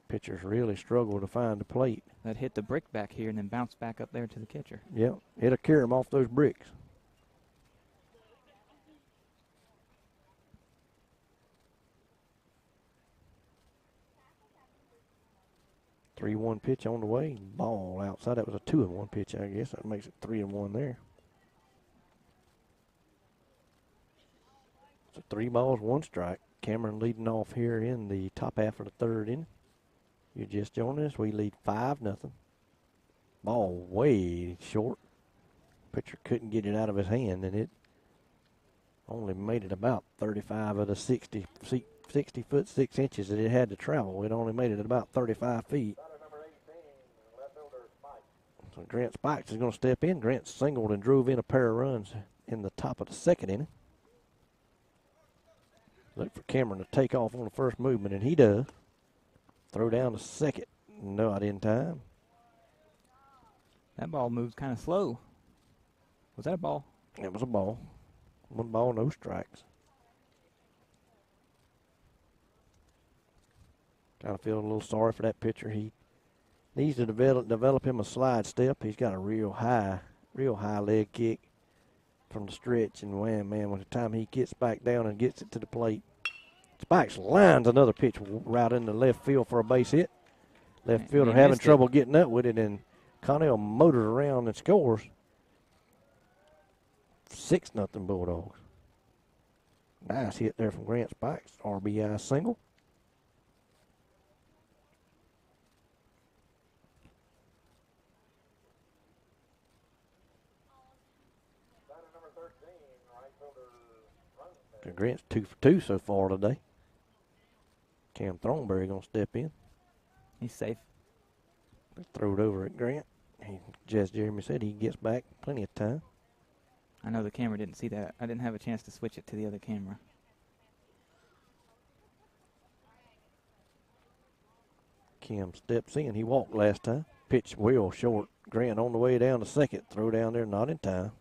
Pitchers really struggle to find the plate. That hit the brick back here and then bounced back up there to the catcher. Yep, it'll carry him off those bricks. 3-1 pitch on the way. Ball outside. That was a 2-1 pitch, I guess. That makes it 3-1 there. So 3 balls, 1 strike. Cameron leading off here in the top half of the 3rd inning. You're just joining us. We lead 5-0. Ball way short. Pitcher couldn't get it out of his hand, and it only made it about 35 of the 60 foot 6 inches that it had to travel. It only made it about 35 feet. So Grant Spikes is going to step in. Grant singled and drove in a pair of runs in the top of the 2nd inning. Look for Cameron to take off on the first movement, and he does. Throw down to second. Not in time. That ball moved kind of slow. Was that a ball? It was a ball. 1 ball, no strikes. Kind of feel a little sorry for that pitcher. He needs to develop him a slide step. He's got a real high leg kick from the stretch, and wham, man, by the time he gets back down and gets it to the plate, Spikes lines another pitch right into left field for a base hit. Left fielder having trouble getting up with it, and Connell motors around and scores. 6-0 Bulldogs. Nice hit there from Grant Spikes. RBI single. Grant's 2 for 2 so far today. Cam Thornberry going to step in. He's safe. Throw it over at Grant. As Jeremy said, he gets back plenty of time. I know the camera didn't see that. I didn't have a chance to switch it to the other camera. Cam steps in. He walked last time. Pitch well short. Grant on the way down to second. Throw down there, not in time.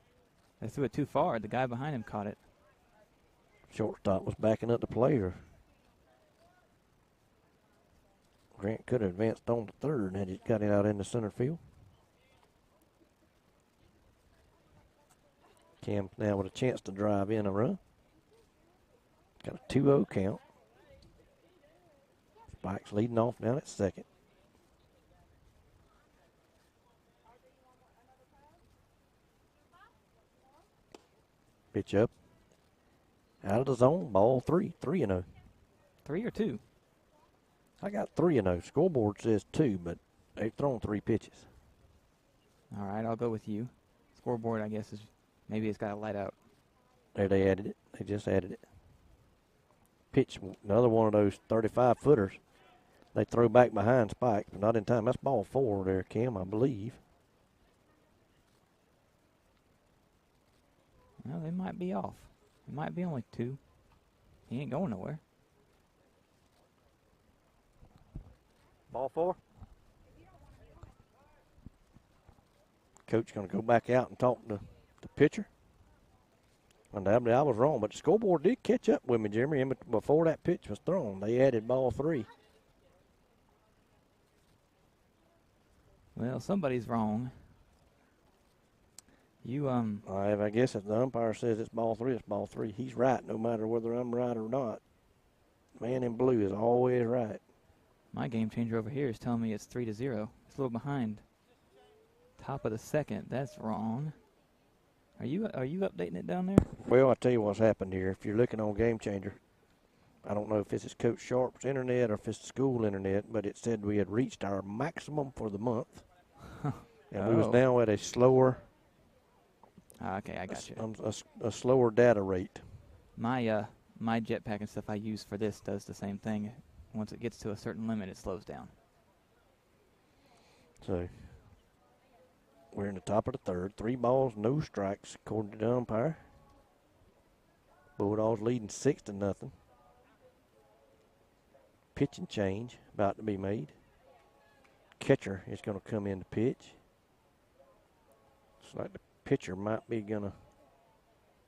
They threw it too far. The guy behind him caught it. Shortstop was backing up the player. Grant could have advanced on to third had he got it out into center field. Cam now with a chance to drive in a run. Got a 2-0 count. Spikes leading off down at second. Pitch up. Out of the zone, ball 3. 3-0. 3 or 2? I got 3-0. Scoreboard says 2, but they've thrown 3 pitches. All right, I'll go with you. Scoreboard, I guess, is maybe it's got a light out. There they added it. They just added it. Pitch, another one of those 35-footers. They throw back behind Spike, but not in time. That's ball 4 there, Cam, I believe. Well, they might be off. It might be only 2. He ain't going nowhere. Ball 4. Coach going to go back out and talk to the pitcher. Undoubtedly, I was wrong, but the scoreboard did catch up with me, Jeremy. And before that pitch was thrown, they added ball 3. Well, somebody's wrong. You, I guess if the umpire says it's ball 3, it's ball 3. He's right, no matter whether I'm right or not. Man in blue is always right. My game changer over here is telling me it's 3-0. It's a little behind. Top of the 2nd. That's wrong. Are you updating it down there? Well, I'll tell you what's happened here. If you're looking on Game Changer, I don't know if this is Coach Sharp's internet or if it's the school internet, but it said we had reached our maximum for the month. And we was now at a slower okay, I got you. A slower data rate. My jetpack and stuff I use for this does the same thing. Once it gets to a certain limit, it slows down. So we're in the top of the 3rd. 3 balls, no strikes, according to the umpire. Bulldogs leading 6-0. Pitch and change about to be made. Catcher is going to come in to pitch. Looks like the pitcher might be going to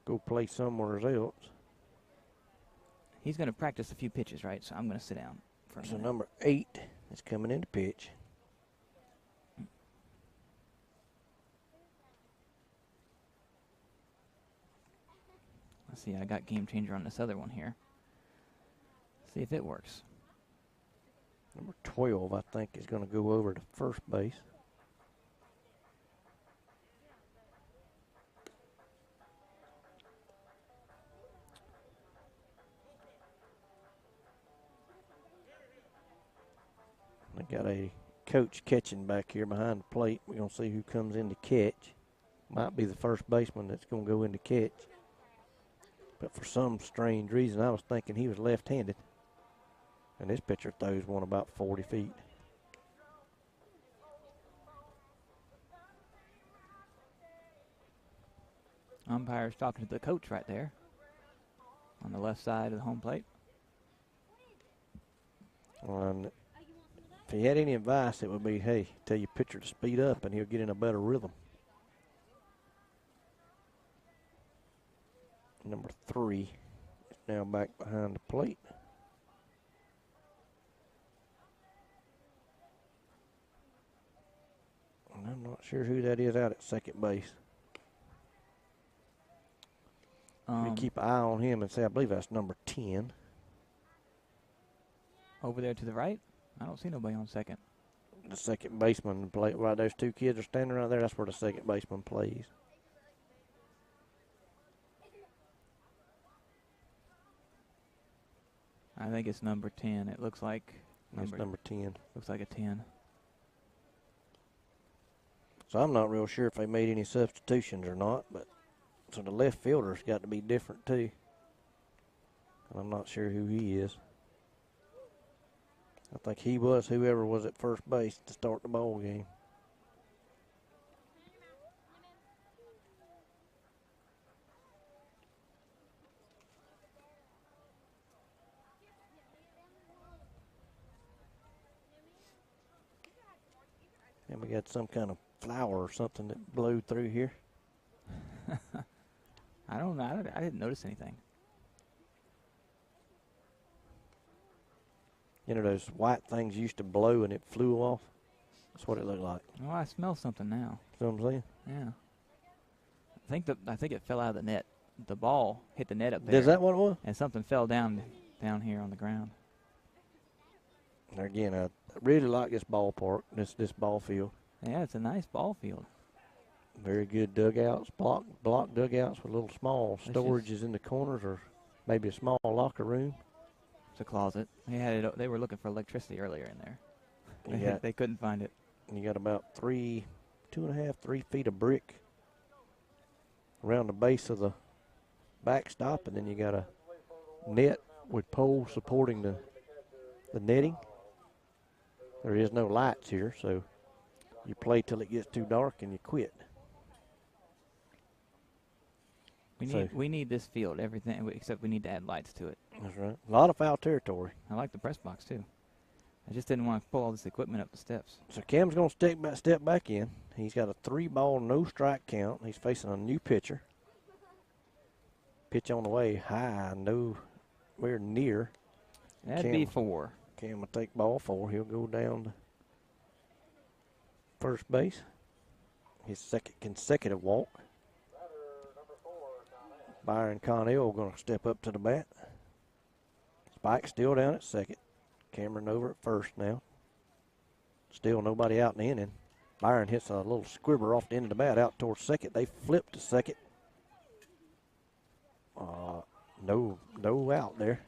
go play somewhere else. He's going to practice a few pitches, right? So I'm going to sit down for a minute. So number 8 is coming in to pitch. Let's see, I got game changer on this other one here. See if it works. Number 12, I think, is going to go over to first base. They got a coach catching back here behind the plate. We're going to see who comes in to catch. Might be the first baseman that's going to go in to catch. But for some strange reason, I was thinking he was left-handed. And this pitcher throws one about 40 feet. Umpire's talking to the coach right there on the left side of the home plate. And if he had any advice, it would be, hey, tell your pitcher to speed up and he'll get in a better rhythm. Number 3 is now back behind the plate. And I'm not sure who that is out at second base. We keep an eye on him and say, I believe that's number 10. Over there to the right? I don't see nobody on second. The second baseman play right. Those two kids are standing right there. That's where the second baseman plays. I think it's number 10. It looks like It's number 10. Looks like a 10. So I'm not real sure if they made any substitutions or not, but so the left fielder's got to be different too. And I'm not sure who he is. I think he was whoever was at first base to start the ball game. And we got some kind of flower or something that blew through here. I don't know. I didn't notice anything. You know those white things used to blow and it flew off? That's what it looked like. Oh, I smell something now. You know what I'm saying? Yeah. I think it fell out of the net. The ball hit the net up there. Is that what it was? And something fell down here on the ground. And again, I really like this ballpark, this ball field. Yeah, it's a nice ball field. Very good dugouts, block dugouts with little small storages in the corners, or maybe a small locker room. It's a closet. They were looking for electricity earlier in there. They couldn't find it. You got about 2.5, 3 feet of brick around the base of the backstop, and then you got a net with poles supporting the netting. There is no lights here, so you play till it gets too dark and you quit. We need this field, everything, except we need to add lights to it. That's right. A lot of foul territory. I like the press box, too. I just didn't want to pull all this equipment up the steps. So Cam's going to step back in. He's got a 3-ball, no-strike count. He's facing a new pitcher. Pitch on the way high, nowhere near. That'd be 4. Cam will take ball 4. He'll go down to first base. His second consecutive walk. Byron Connell going to step up to the bat. Spike still down at second. Cameron over at first now. Still nobody out in the inning. Byron hits a little squibber off the end of the bat out towards second. They flip to second. No out there.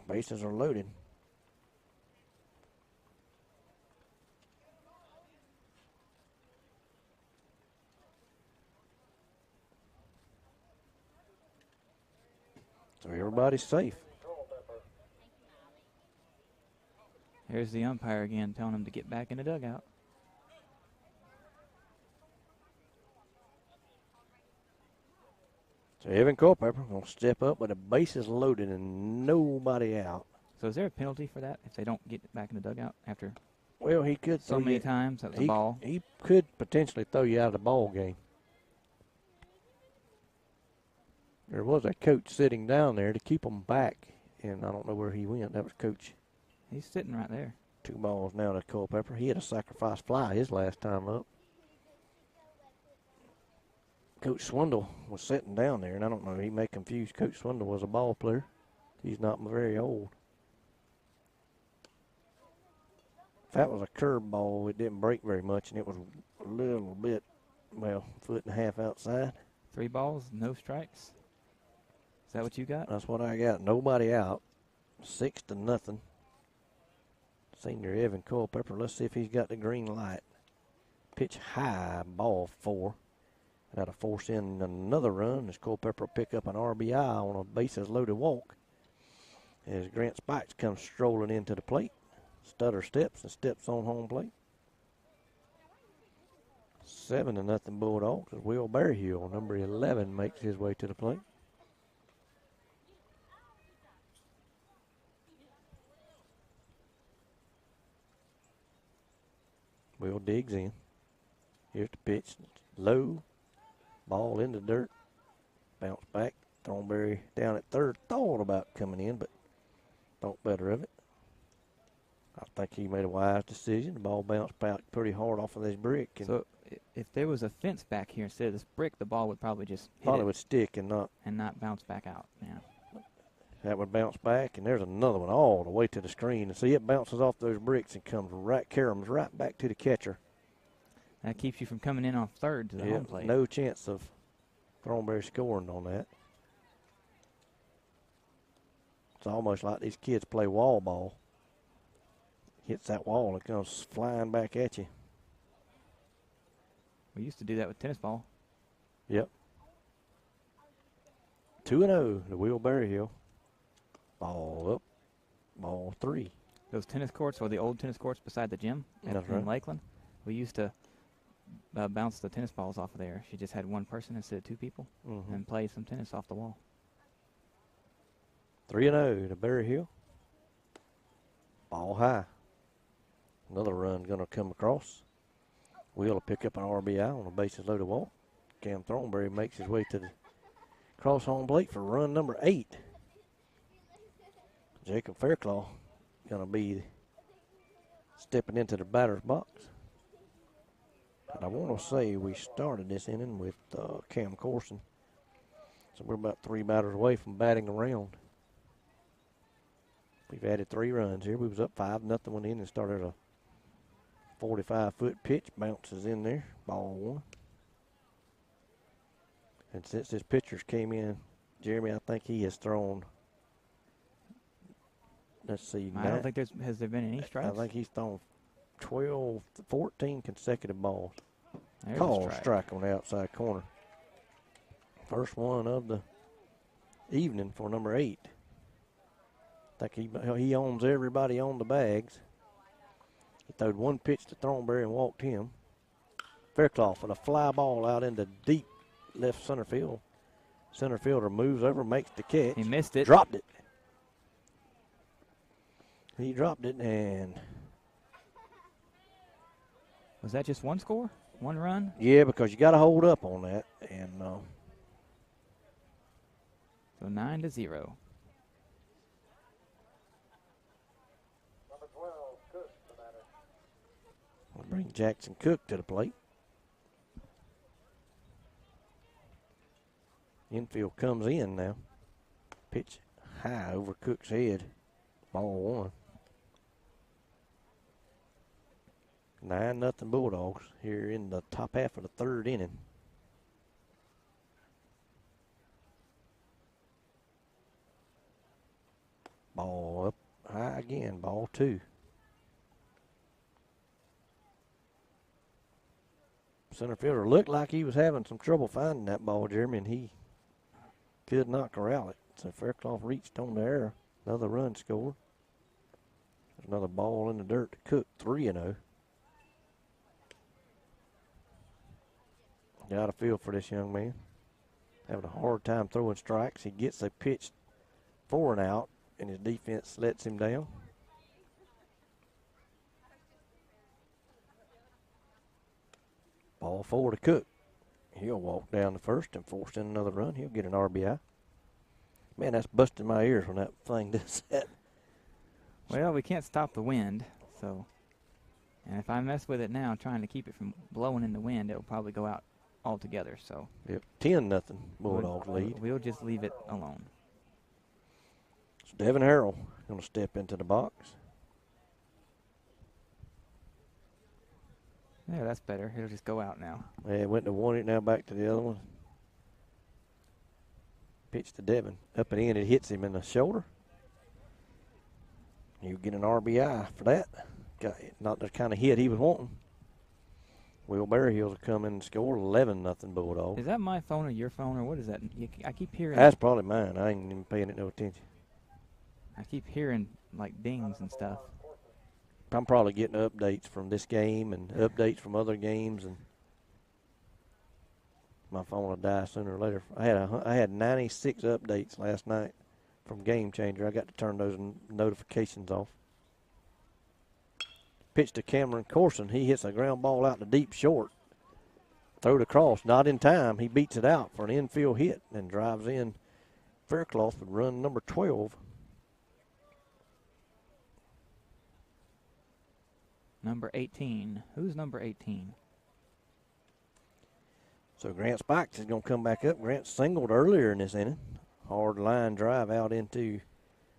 Bases are loaded. So everybody's safe. Here's the umpire again telling him to get back in the dugout. So Evan Culpepper going to step up with the bases loaded and nobody out. So is there a penalty for that if they don't get back in the dugout after Well, he could so many times? That was a ball. He could potentially throw you out of the ball game. There was a coach sitting down there to keep them back, and I don't know where he went. That was Coach. He's sitting right there. 2 balls now to Culpepper. He had a sacrifice fly his last time up. Coach Swindle was sitting down there, and I don't know, he may confuse Coach Swindle was a ball player. He's not very old. If that was a curve ball, it didn't break very much, and it was a little bit, well, 1.5 foot outside. 3 balls, no strikes. Is that what you got? That's what I got. Nobody out. 6-0. Senior Evan Culpepper. Let's see if he's got the green light. Pitch high, ball 4. That'll force in another run as Culpepper will pick up an RBI on a bases loaded walk. As Grant Spikes comes strolling into the plate. Stutter steps and steps on home plate. 7-0 Bulldogs as Will Berryhill, number 11, makes his way to the plate. Will digs in. Here's the pitch. Low. Ball in the dirt. Bounce back. Thornberry down at third. Thought about coming in, but thought better of it. I think he made a wise decision. The ball bounced back pretty hard off of this brick. And So if there was a fence back here instead of this brick, the ball would probably just hit probably it would stick and not bounce back out. Yeah. that would bounce back. And there's another one all the way to the screen. And see, it bounces off those bricks and comes caroms right back to the catcher. That keeps you from coming in off third to the home plate. No chance of Thornberry scoring on that. It's almost like these kids play wall ball. Hits that wall and comes flying back at you. We used to do that with tennis ball. Yep. 2-0 to Will Berryhill. Ball up. Ball 3. Those tennis courts, or the old tennis courts beside the gym That's in right. Lakeland, we used to bounce the tennis balls off of there. She just had one person instead of 2 people and play some tennis off the wall. 3-0 to Berryhill. Ball high. Another run going to come across. Will pick up an RBI on a bases loaded walk. Cam Thornberry makes his way to the cross home plate for run number 8. Jacob Fairclough going to be stepping into the batter's box. And I want to say we started this inning with Cam Corson. So we're about 3 batters away from batting around. We've added 3 runs here. We was up 5-0 when the inning started. A 45-foot pitch bounces in there. Ball 1. And since this pitcher's came in, Jeremy, I think he has thrown, let's see. I don't think has there been any strikes? I think he's thrown 14 consecutive balls. There's a Call strike on the outside corner. First one of the evening for number 8. I think he owns everybody on the bags. He threw one pitch to Thornberry and walked him. Fairclough with a fly ball out into deep left center field. Center fielder moves over, makes the catch. He missed it. Dropped it. He dropped it, and was that just one score? One run? yeah, because you got to hold up on that. And So 9-0. Number 12, Cook, the batter. we'll bring Jackson Cook to the plate. Infield comes in now. Pitch high over Cook's head. Ball 1. 9-0 Bulldogs here in the top half of the 3rd inning. Ball up high again. Ball 2. Center fielder looked like he was having some trouble finding that ball, Jeremy, and he could not corral it. So Fairclough reached on the air. Another run scored. There's another ball in the dirt to Cook. 3-0. Got a feel for this young man. Having a hard time throwing strikes. He gets a pitch for an out, and his defense lets him down. Ball 4 to Cook. He'll walk down to first and force in another run. He'll get an RBI. Man, that's busting my ears when that thing does that. Well, we can't stop the wind, so. And if I mess with it now, trying to keep it from blowing in the wind, it'll probably go out altogether. So. Yep, 10-0 Bulldogs lead. We'll just leave it alone. So Devin Harrell going to step into the box. Yeah, that's better. It'll just go out now. Yeah, it went to one, it now back to the other one. Pitch to Devin. Up and in, it hits him in the shoulder. You get an RBI for that. Got not the kind of hit he was wanting. Will Berryhills will come in and score 11-0 Bulldogs. Is that my phone or your phone, or what is that? I keep hearing. That's probably mine. I ain't even paying it no attention. I keep hearing like dings and stuff. I'm probably getting updates from this game and updates from other games, and my phone will die sooner or later. I had 96 updates last night from Game Changer. I got to turn those notifications off. Pitch to Cameron Corson. He hits a ground ball out to deep short. Throw it across. Not in time. He beats it out for an infield hit and drives in Faircloth with run number 12. Number 18. Who's number 18? So Grant Spikes is going to come back up. Grant singled earlier in this inning. Hard line drive out into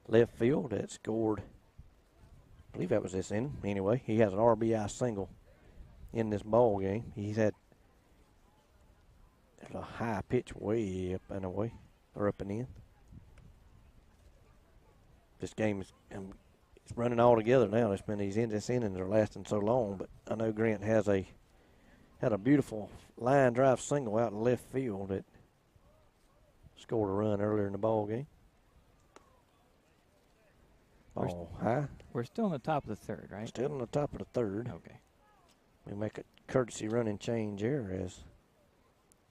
left field that scored. I believe that was this inning. Anyway, he has an RBI single in this ball game. He's had a high pitch way up and away, or up and in. This game is it's running all together now. It's been these innings are lasting so long, but I know Grant had a beautiful line drive single out in left field that scored a run earlier in the ball game. Ball high. We're still in the top of the third, right? Still in the top of the third. Okay. We make a courtesy running change here as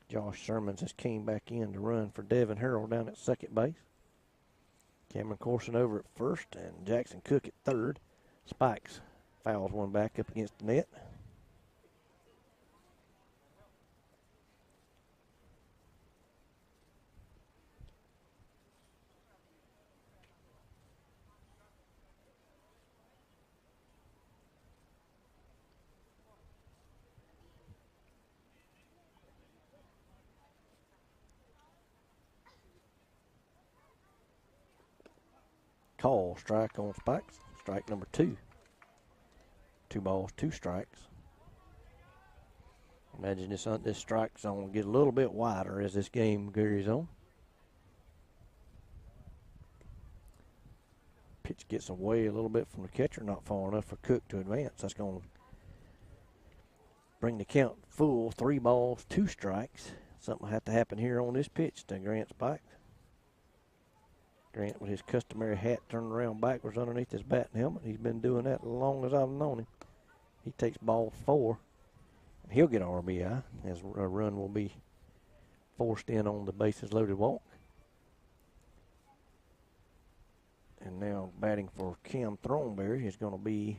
Josh Shermans has came back in to run for Devin Harrell down at second base. Cameron Corson over at first and Jackson Cook at third. Spikes fouls one back up against the net. Call, strike on Spikes. Strike number 2. 2 balls, 2 strikes. Imagine this strike zone will get a little bit wider as this game carries on. Pitch gets away a little bit from the catcher, not far enough for Cook to advance. That's going to bring the count full. 3 balls, 2 strikes. Something will have to happen here on this pitch to Grant Spikes. Grant with his customary hat turned around backwards underneath his bat and helmet. He's been doing that as long as I've known him. He takes ball 4. And he'll get RBI as a run will be forced in on the bases loaded walk. And now batting for Cam Thornberry is going to be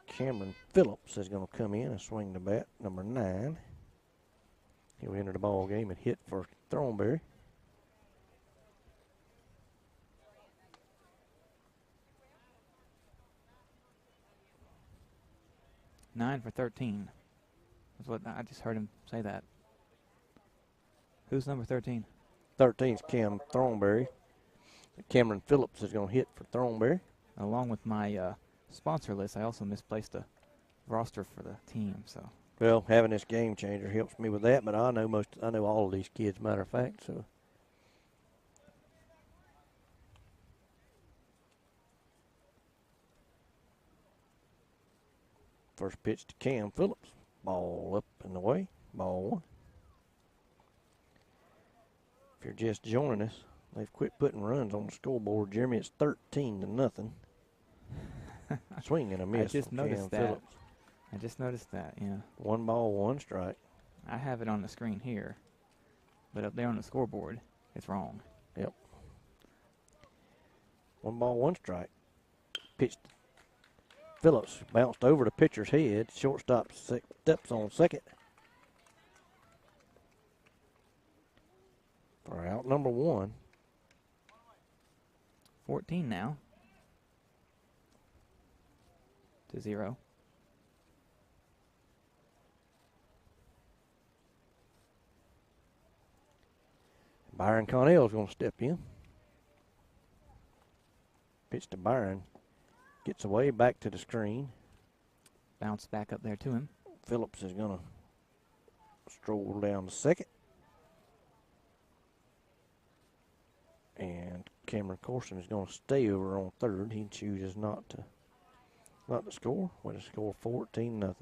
Cameron Phillips is going to come in and swing the bat, number 9. He'll enter the ball game and hit for Thornberry. Nine for 13. That's what I just heard him say that. Who's number 13? 13 is Cam Thornberry. Cameron Phillips is going to hit for Thornberry. Along with my sponsor list, I also misplaced a roster for the team. So. Well, having this game changer helps me with that, but I know all of these kids, matter of fact. So first pitch to Cam Phillips. Ball up and away. Ball 1. If you're just joining us, they've quit putting runs on the scoreboard. Jeremy, it's 13-0. Swing and a miss. I just noticed Cam that. Phillips. I just noticed that, yeah. 1 ball, 1 strike. I have it on the screen here, but up there on the scoreboard, it's wrong. Yep. 1 ball, 1 strike. Pitched. Phillips bounced over the pitcher's head. Shortstop steps on second. For out number 1. 14 now. To 0. Byron Connell is going to step in. Pitch to Byron. Gets away back to the screen. Bounce back up there to him. Phillips is going to stroll down to second. And Cameron Corson is going to stay over on third. He chooses not to score. With a score 14-0.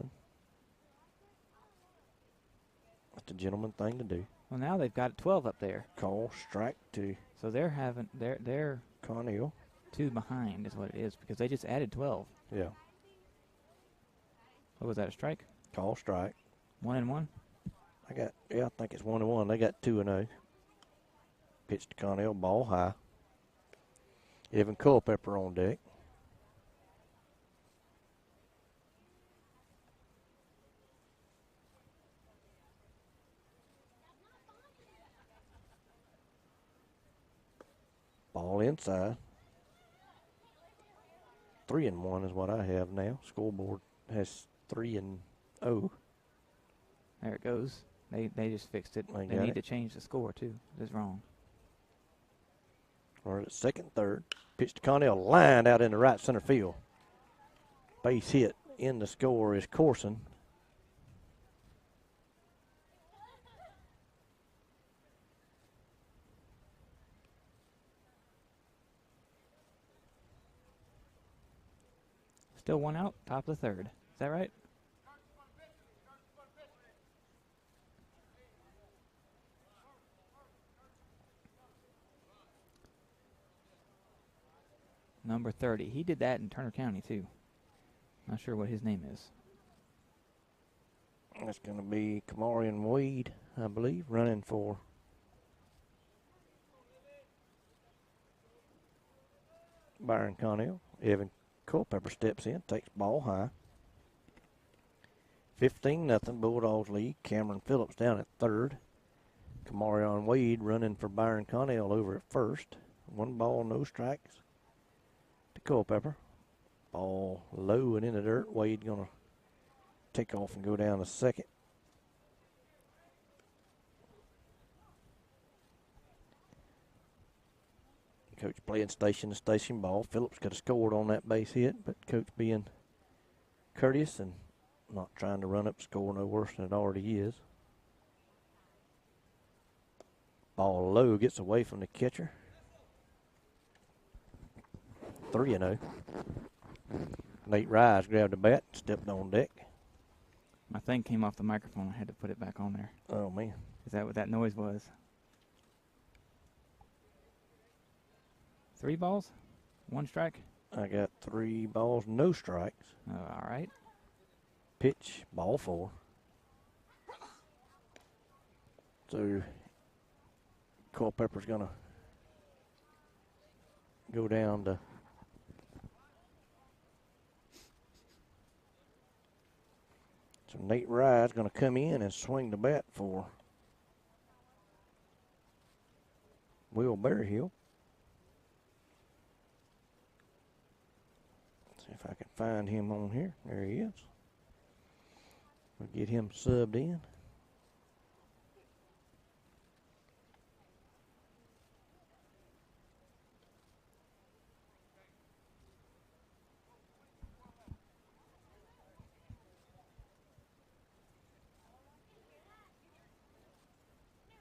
That's a gentleman thing to do. Well, now they've got 12 up there. Call strike to So they're Connell. 2 behind is what it is because they just added 12. Yeah. What was that, a strike? Call strike. 1-1? I think it's 1-1. They got 2-0. Pitch to Connell, ball high. Evan Culpepper on deck. Ball inside. 3-1 is what I have now. Scoreboard has 3-0. There it goes. They just fixed it. They They got need it. to change the score, too. It's wrong. We're at second, third. Pitch to Connell, lined out in the right center field. Base hit in the score is Corson. Still 1 out, top of the third. Is that right? Number 30. He did that in Turner County, too. Not sure what his name is. That's going to be Kamarian Wade, I believe, running for Byron Connell. Evan Culpepper steps in, takes ball high. 15-0 Bulldogs lead. Cameron Phillips down at third. Kamarian Wade running for Byron Connell over at first. 1 ball, no strikes to Culpepper. Ball low and in the dirt. Wade going to take off and go down to second. Coach playing station to station ball. Phillips could have scored on that base hit, but coach being courteous and not trying to run up score no worse than it already is. Ball low, gets away from the catcher. 3-0. Nate Rise grabbed the bat, stepped on deck. My thing came off the microphone. I had to put it back on there. Oh, man. Is that what that noise was? 3 balls? 1 strike? I got 3 balls, no strikes. All right. Pitch, ball 4. So Culpepper's going to go down to so Nate Rye's going to come in and swing the bat for Will Berryhill. See if I can find him on here. There he is. We'll get him subbed in.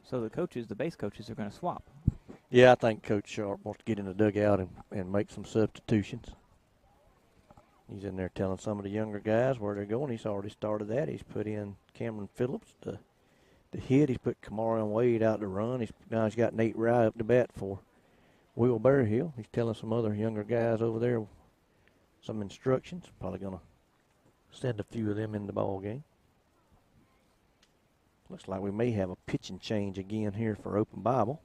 So the base coaches are going to swap. Yeah, I think Coach Sharp wants to get in the dugout and make some substitutions. He's in there telling some of the younger guys where they're going. He's already started that. He's put in Cameron Phillips to hit. He's put Kamarian Wade out to run. Now he's got Nate Rye up to bat for Will Berryhill. He's telling some other younger guys over there some instructions. Probably going to send a few of them in the ball game. Looks like we may have a pitching change again here for Open Bible.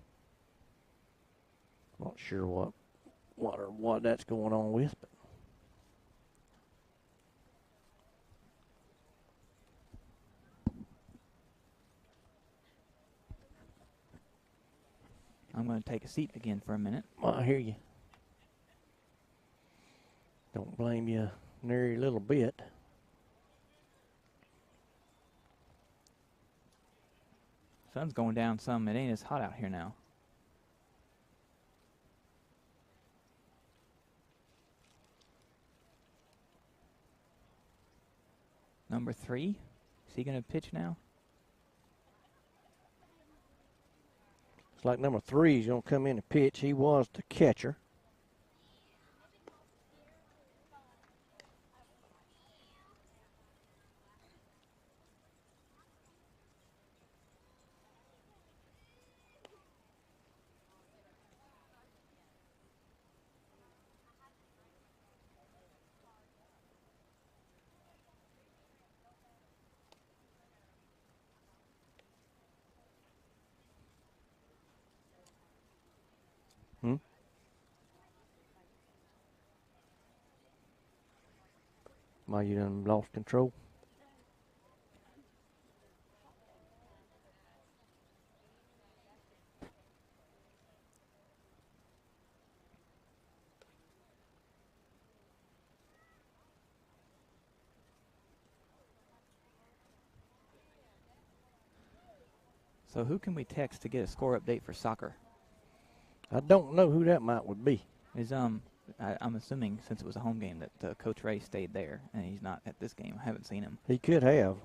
Not sure what that's going on with, but I'm going to take a seat again for a minute. well, I hear you. Don't blame you nary little bit. Sun's going down some. It ain't as hot out here now. Number 3. Is he going to pitch now? It's like number 3 is going to come in and pitch. He was the catcher. Why you done lost control? So who can we text to get a score update for soccer? I don't know who that would be. Is I'm assuming since it was a home game that Coach Ray stayed there and he's not at this game. I haven't seen him. He could have.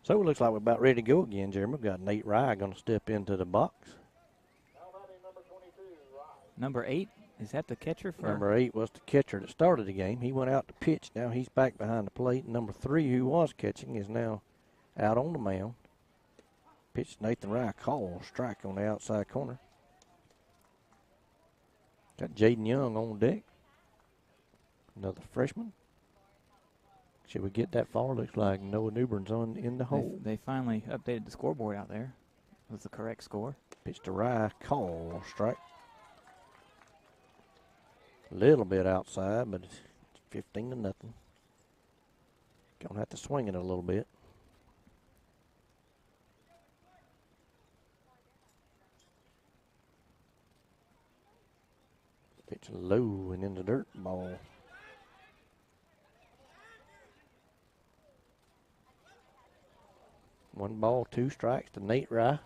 So it looks like we're about ready to go again, Jeremy. We've got Nate Rye going to step into the box. Number 8, is that the catcher for? Number 8 was the catcher that started the game. He went out to pitch. Now he's back behind the plate. Number 3, who was catching, is now out on the mound. Pitch Nathan Rye, call, strike on the outside corner. Got Jaden Young on deck. Another freshman. Should we get that far? Looks like Noah Newbern's in the hole. They finally updated the scoreboard out there with the correct score. Pitch to Rye, call, strike. A little bit outside, but it's 15-0. Gonna have to swing it a little bit. Pitch low and in the dirt, ball. One ball, 2 strikes to Nate Rye.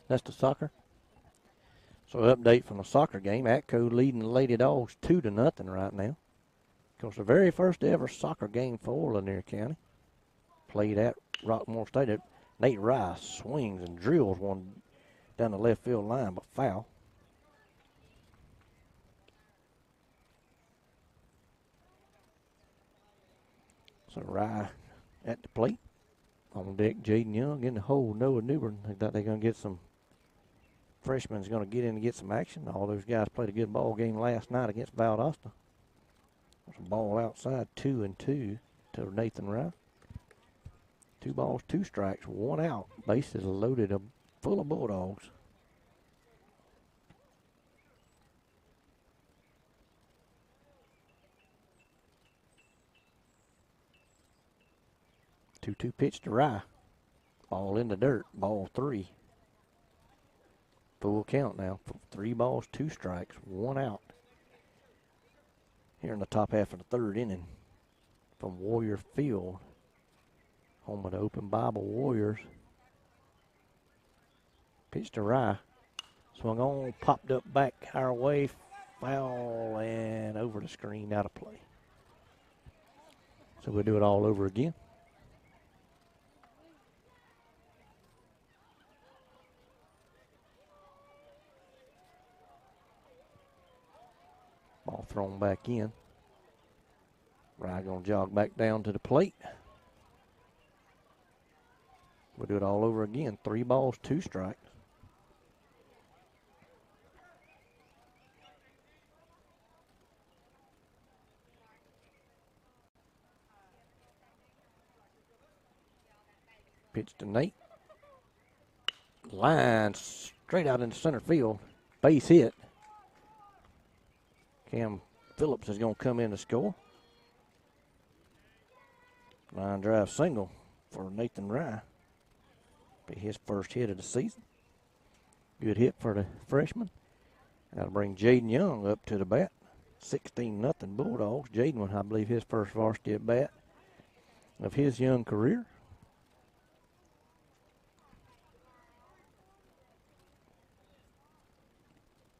That's the soccer. So update from the soccer game. Atco leading the Lady Dogs 2-0 right now. Of course, the very first ever soccer game for Lanier County. Played at Rockmore Stadium. Nate Rye swings and drills one down the left field line, but foul. So Rye at the plate. On deck, Jaden Young in the hole. Noah Newbern. They thought they're going to get some freshmen going to get in and get some action. All those guys played a good ball game last night against Valdosta. There's a ball outside, 2-2 to Nathan Rye. 2 balls, 2 strikes, 1 out. Bases loaded up full of Bulldogs. Two pitch to Rye. Ball in the dirt. Ball 3. Full count now. 3 balls, 2 strikes, 1 out. here in the top half of the third inning from Warrior Field, home of the Open Bible Warriors. Pitch to Rye. Swung on, popped up back our way, foul, and over the screen, out of play. So we'll do it all over again. Ball thrown back in. Rye gonna jog back down to the plate. We'll do it all over again. 3 balls, 2 strikes. Pitch to Nate. Line straight out into center field. Base hit. Cam Phillips is going to come in to score. Line drive single for Nathan Rye. Be his first hit of the season. Good hit for the freshman. That'll bring Jaden Young up to the bat. 16-0 Bulldogs. Jaden, I believe, his first varsity at bat of his young career.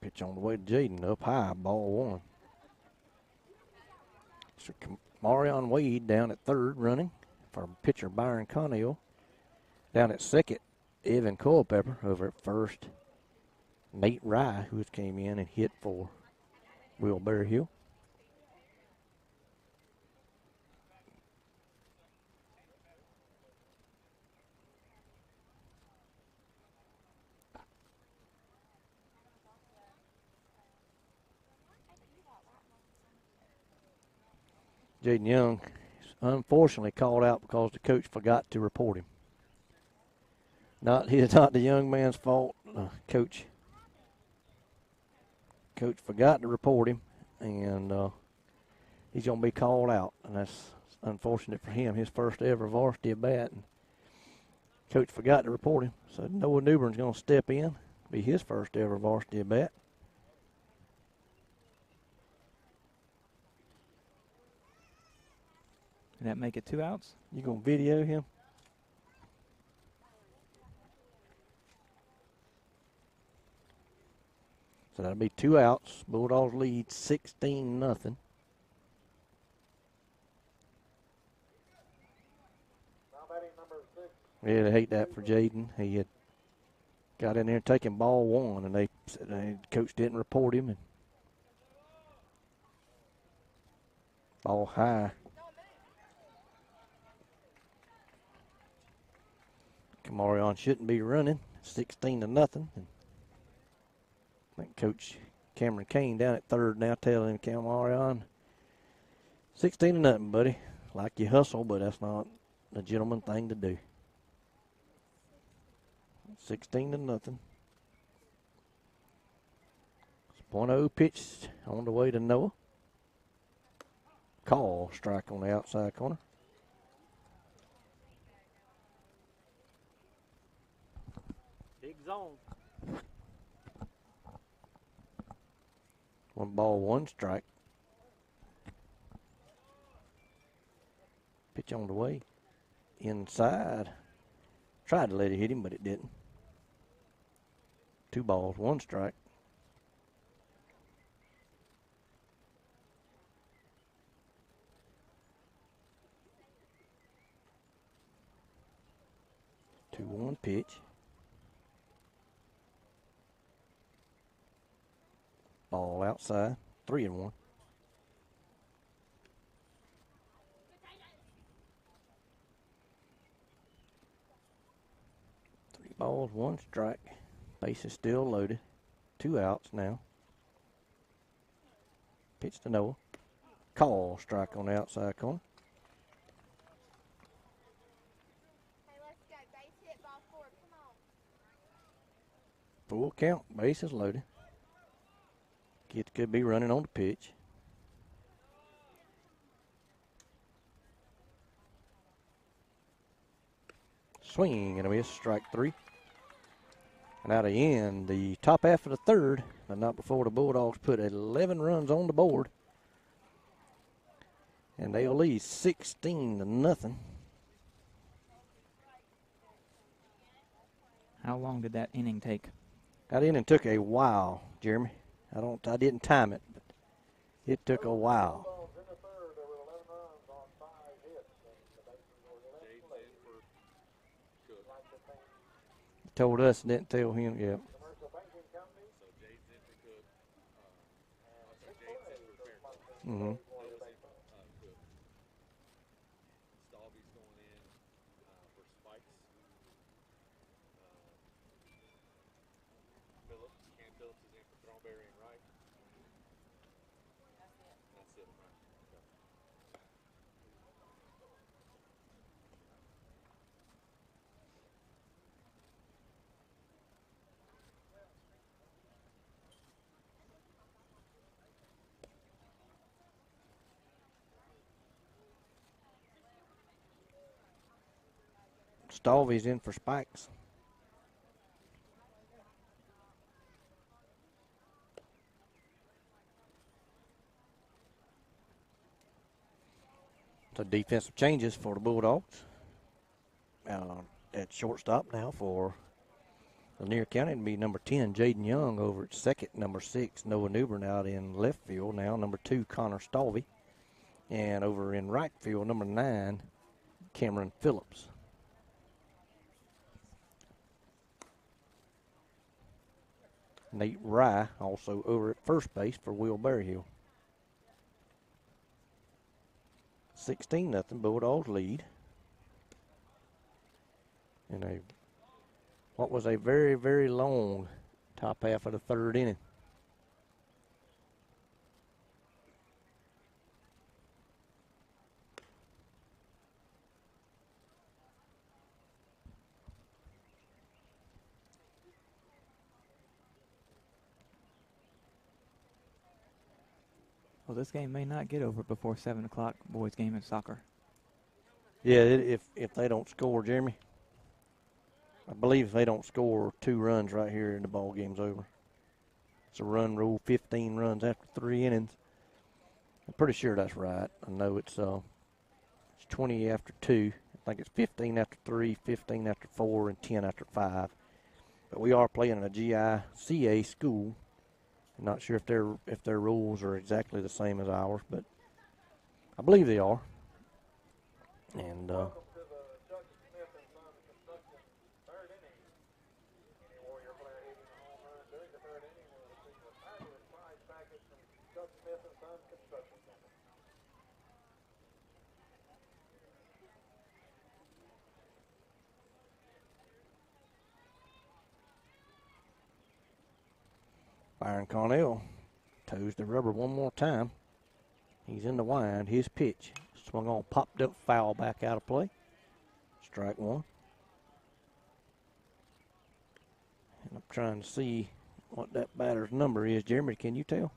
Pitch on the way to Jaden, up high, ball 1. So Marion Wade down at third running for pitcher Byron Connell. Down at second, Evan Culpepper. Over at first, Nate Rye, who came in and hit for Will Berryhill. Jaden Young is unfortunately called out because the coach forgot to report him. It's not the young man's fault. Coach forgot to report him, and he's going to be called out, and that's unfortunate for him. His first ever varsity at bat, and coach forgot to report him. So Noah Newbern's going to step in, be his first ever varsity at bat. Did that make it 2 outs? You going to video him? So that'll be 2 outs. Bulldogs lead 16-0. Now batting number 6. Yeah, they hate that for Jaden. He had got in there taking ball 1, and they said the coach didn't report him. And ball high. Camarion shouldn't be running. 16-0. And I think Coach Cameron Kane down at third now telling him, Camarion, 16-0, buddy. Like you hustle, but that's not a gentleman thing to do. 16-0. 0 pitch on the way to Noah. Call, strike on the outside corner. Big zone. 1 ball, 1 strike. Pitch on the way. Inside. Tried to let it hit him, but it didn't. 2 balls, 1 strike. Two 1 pitch. Ball outside, 3-1. Three balls, 1 strike. Base is still loaded. 2 outs now. Pitch to Noah. Call, strike on the outside corner. Hey, let's go. Base hit, ball 4. Come on. Full count, base is loaded. Kid could be running on the pitch. Swing and a miss, strike 3. And out of end, the top half of the third, but not before the Bulldogs put 11 runs on the board. And they'll lead 16-0. How long did that inning take? That inning took a while, Jeremy. I didn't time it, but it took a while. Bulldogs in the third. There were 11 runs on 5 hits, and the bases were left. Like the thing, Told us, didn't tell him. Yeah. Commercial Banking Company. And 6 plays for Munson. Mm-hmm. Warrior Baseball. Stalvey's in for Spikes. So defensive changes for the Bulldogs. At shortstop now for Lanier County to be number 10, Jaden Young over at second. Number 6, Noah Newbern out in left field now. Number 2, Connor Stalvey. And over in right field, number 9, Cameron Phillips. Nate Rye also over at first base for Will Berryhill. 16-0 Bulldogs lead. In what was a very, very long top half of the third inning. Well, this game may not get over before 7 o'clock, boys' game in soccer. Yeah, if they don't score, Jeremy, I believe if they don't score 2 runs right here and the ball game's over. It's a run rule, 15 runs after 3 innings. I'm pretty sure that's right. I know it's 20 after 2. I think it's 15 after 3, 15 after 4, and 10 after 5. But we are playing in a GICA school. I'm not sure if their rules are exactly the same as ours, but I believe they are. And Welcome to the Chuck Smith and Son Construction third inning. Any Warrior player hitting a home run during the third inning will receive a fabulous prize package from Chuck Smith and Son Construction Company. Byron Cornell toes the rubber one more time. He's in the wind. His pitch swung on, popped up, foul back out of play. Strike 1. And I'm trying to see what that batter's number is. Jeremy, can you tell?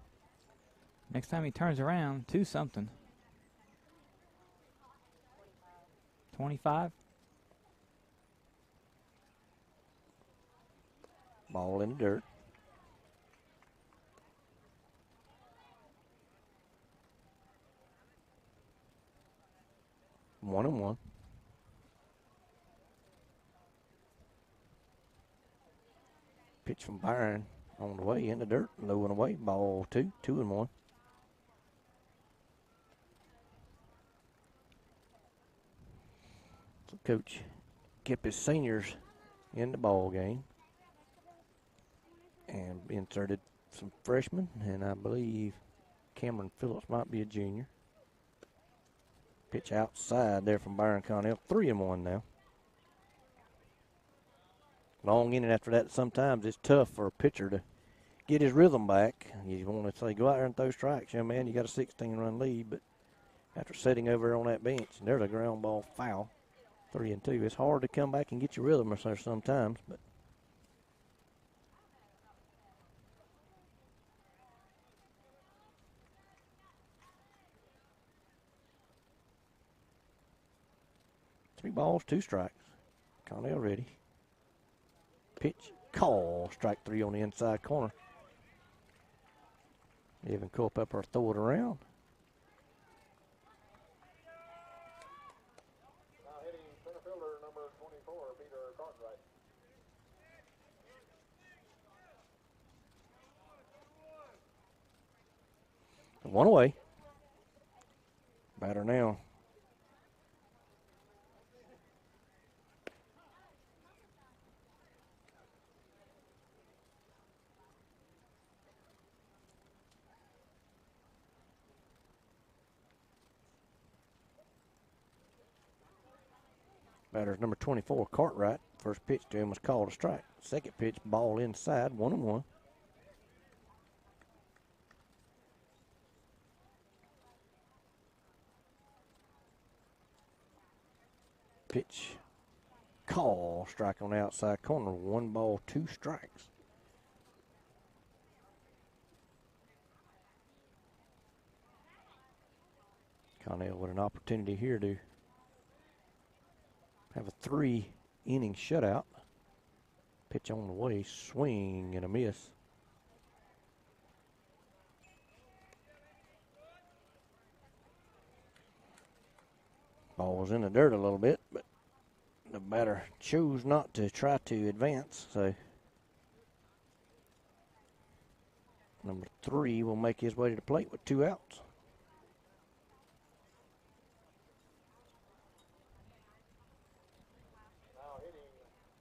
Next time he turns around, 2-something. 25? Ball in the dirt. One and one. Pitch from Byron on the way in the dirt, low and away. Ball 2, 2 and 1. So Coach kept his seniors in the ball game and inserted some freshmen, and I believe Cameron Phillips might be a junior. Pitch outside there from Byron Connell. 3 and 1 now. Long inning after that, sometimes it's tough for a pitcher to get his rhythm back. You want to say, go out there and throw strikes, young man. You got a 16-run lead, but after sitting over there on that bench, and there's a ground ball foul. 3 and 2. It's hard to come back and get your rhythm there sometimes, but Three balls, 2 strikes. Connell ready. Pitch, call, strike 3 on the inside corner. Evan Culpepper throw it around. One away. Batter now. Batter's number 24, Cartwright. First pitch to him was called a strike. Second pitch, ball inside, 1-1. Pitch, call, strike on the outside corner. 1 ball, 2 strikes. Connell with an opportunity here to have a 3-inning shutout. Pitch on the way, swing and a miss. Ball was in the dirt a little bit, but the batter chose not to try to advance. So number 3 will make his way to the plate with 2 outs. Now hitting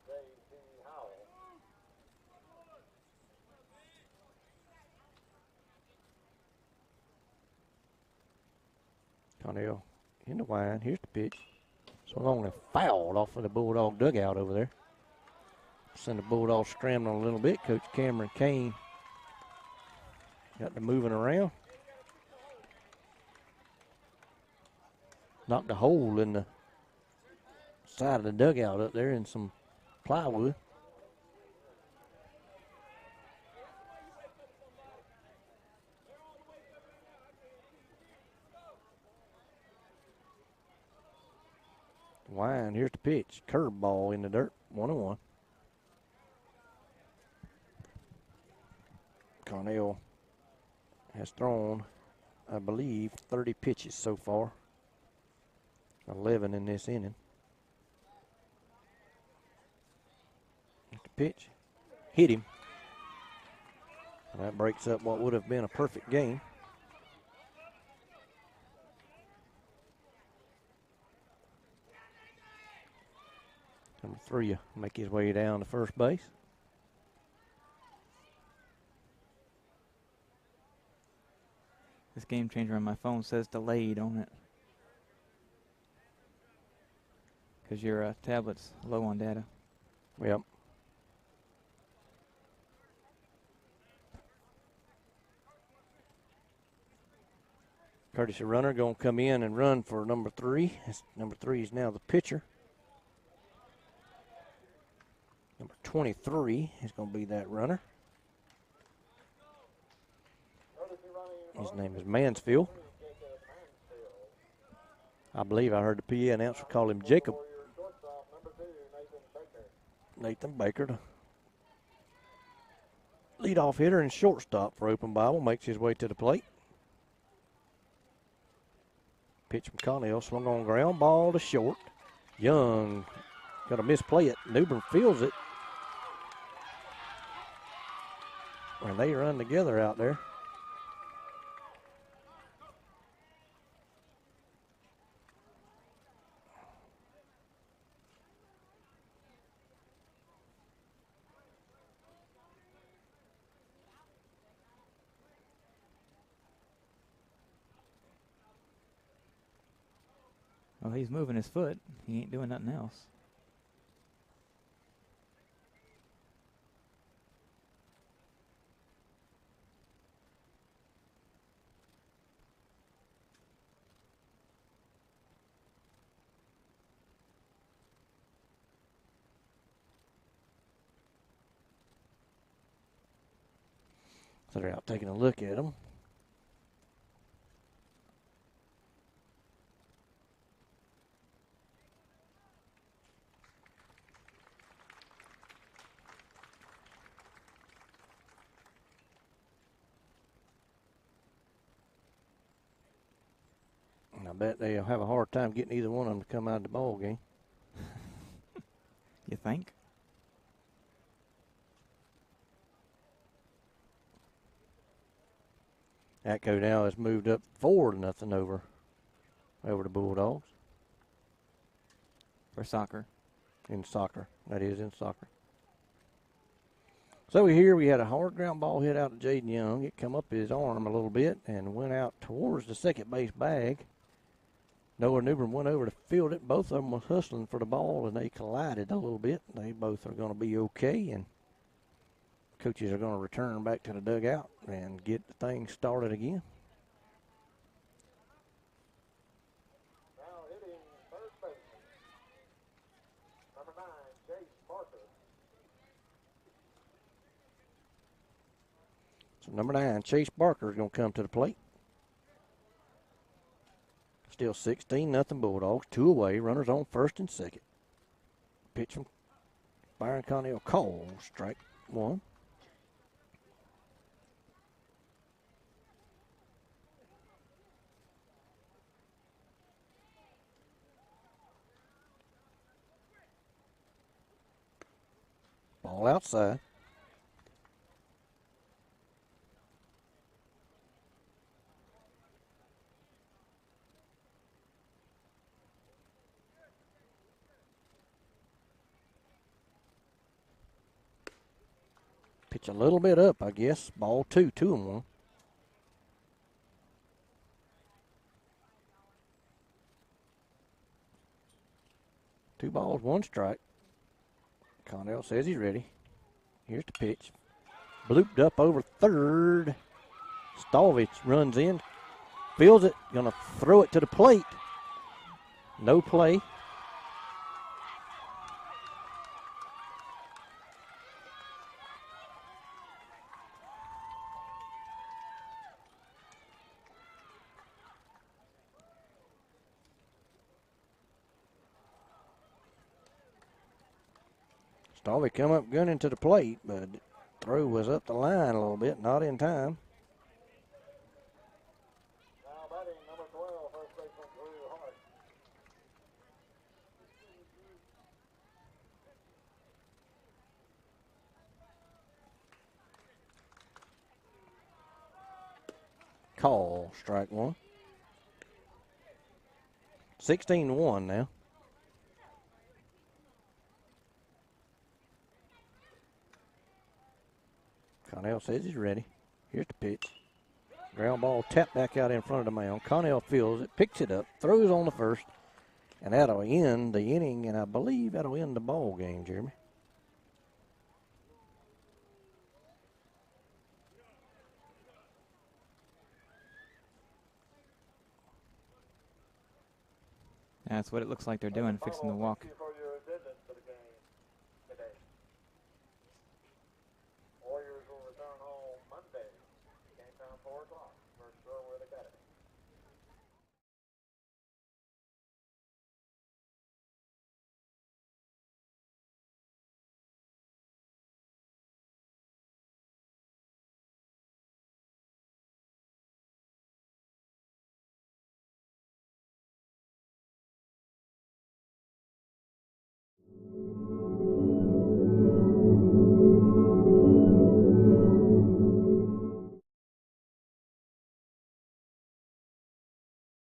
J.T. Howell. Connell in the wind. Here's the pitch. Swung on and fouled off of the Bulldog dugout over there. Send the Bulldogs scrambling a little bit. Coach Cameron Kane got them moving around. Knocked a hole in the side of the dugout up there in some plywood. Wind, here's the pitch. Curveball in the dirt, 1-1. Connell has thrown, I believe, 30 pitches so far. 11 in this inning. The pitch, hit him. And that breaks up what would have been a perfect game. Number 3 will make his way down to first base. This game changer on my phone says delayed on it. Because your tablet's low on data. Yep. Courtesy runner going to come in and run for number 3. Number 3 is now the pitcher. Number 23 is going to be that runner. His name is Mansfield. I believe I heard the PA announcer call him Jacob. Nathan Baker, the leadoff hitter and shortstop for Open Bible, makes his way to the plate. Pitch from Connell, swung on ground ball to short. Young got to misplay it. Newbern fields it. And they run together out there. Well, he's moving his foot. He ain't doing nothing else. So they're out taking a look at him. And I bet they'll have a hard time getting either one of them to come out of the ball game. You think? Atco now has moved up 4-0 over the Bulldogs. For soccer. In soccer. That is in soccer. So here we had a hard ground ball hit out to Jaden Young. It come up his arm a little bit and went out towards the second base bag. Noah Newbern went over to field it. Both of them were hustling for the ball, and they collided a little bit. They both are going to be okay, and coaches are going to return back to the dugout and get the thing started again. Now hitting third baseman, number 9, Chase Parker. So number 9, Chase Barker, is going to come to the plate. Still 16-0 Bulldogs. 2 away. Runners on first and second. Pitch from Byron Connell. Call. Strike 1. Ball outside. Pitch a little bit up, I guess. Ball 2, 2-1. Two balls, 1 strike. Connell says he's ready. Here's the pitch. Blooped up over third. Stalvich runs in, feels it, gonna throw it to the plate. No play. Stalvey come up gunning to the plate, but throw was up the line a little bit, not in time. Now batting number 12, first baseman Drew Hart. Call, strike 1. 16-1 now. Connell says he's ready. Here's the pitch. Ground ball tapped back out in front of the mound. Connell feels it, picks it up, throws on the first, and that'll end the inning, and I believe that'll end the ball game, Jeremy. That's what it looks like they're doing, fixing the walk. For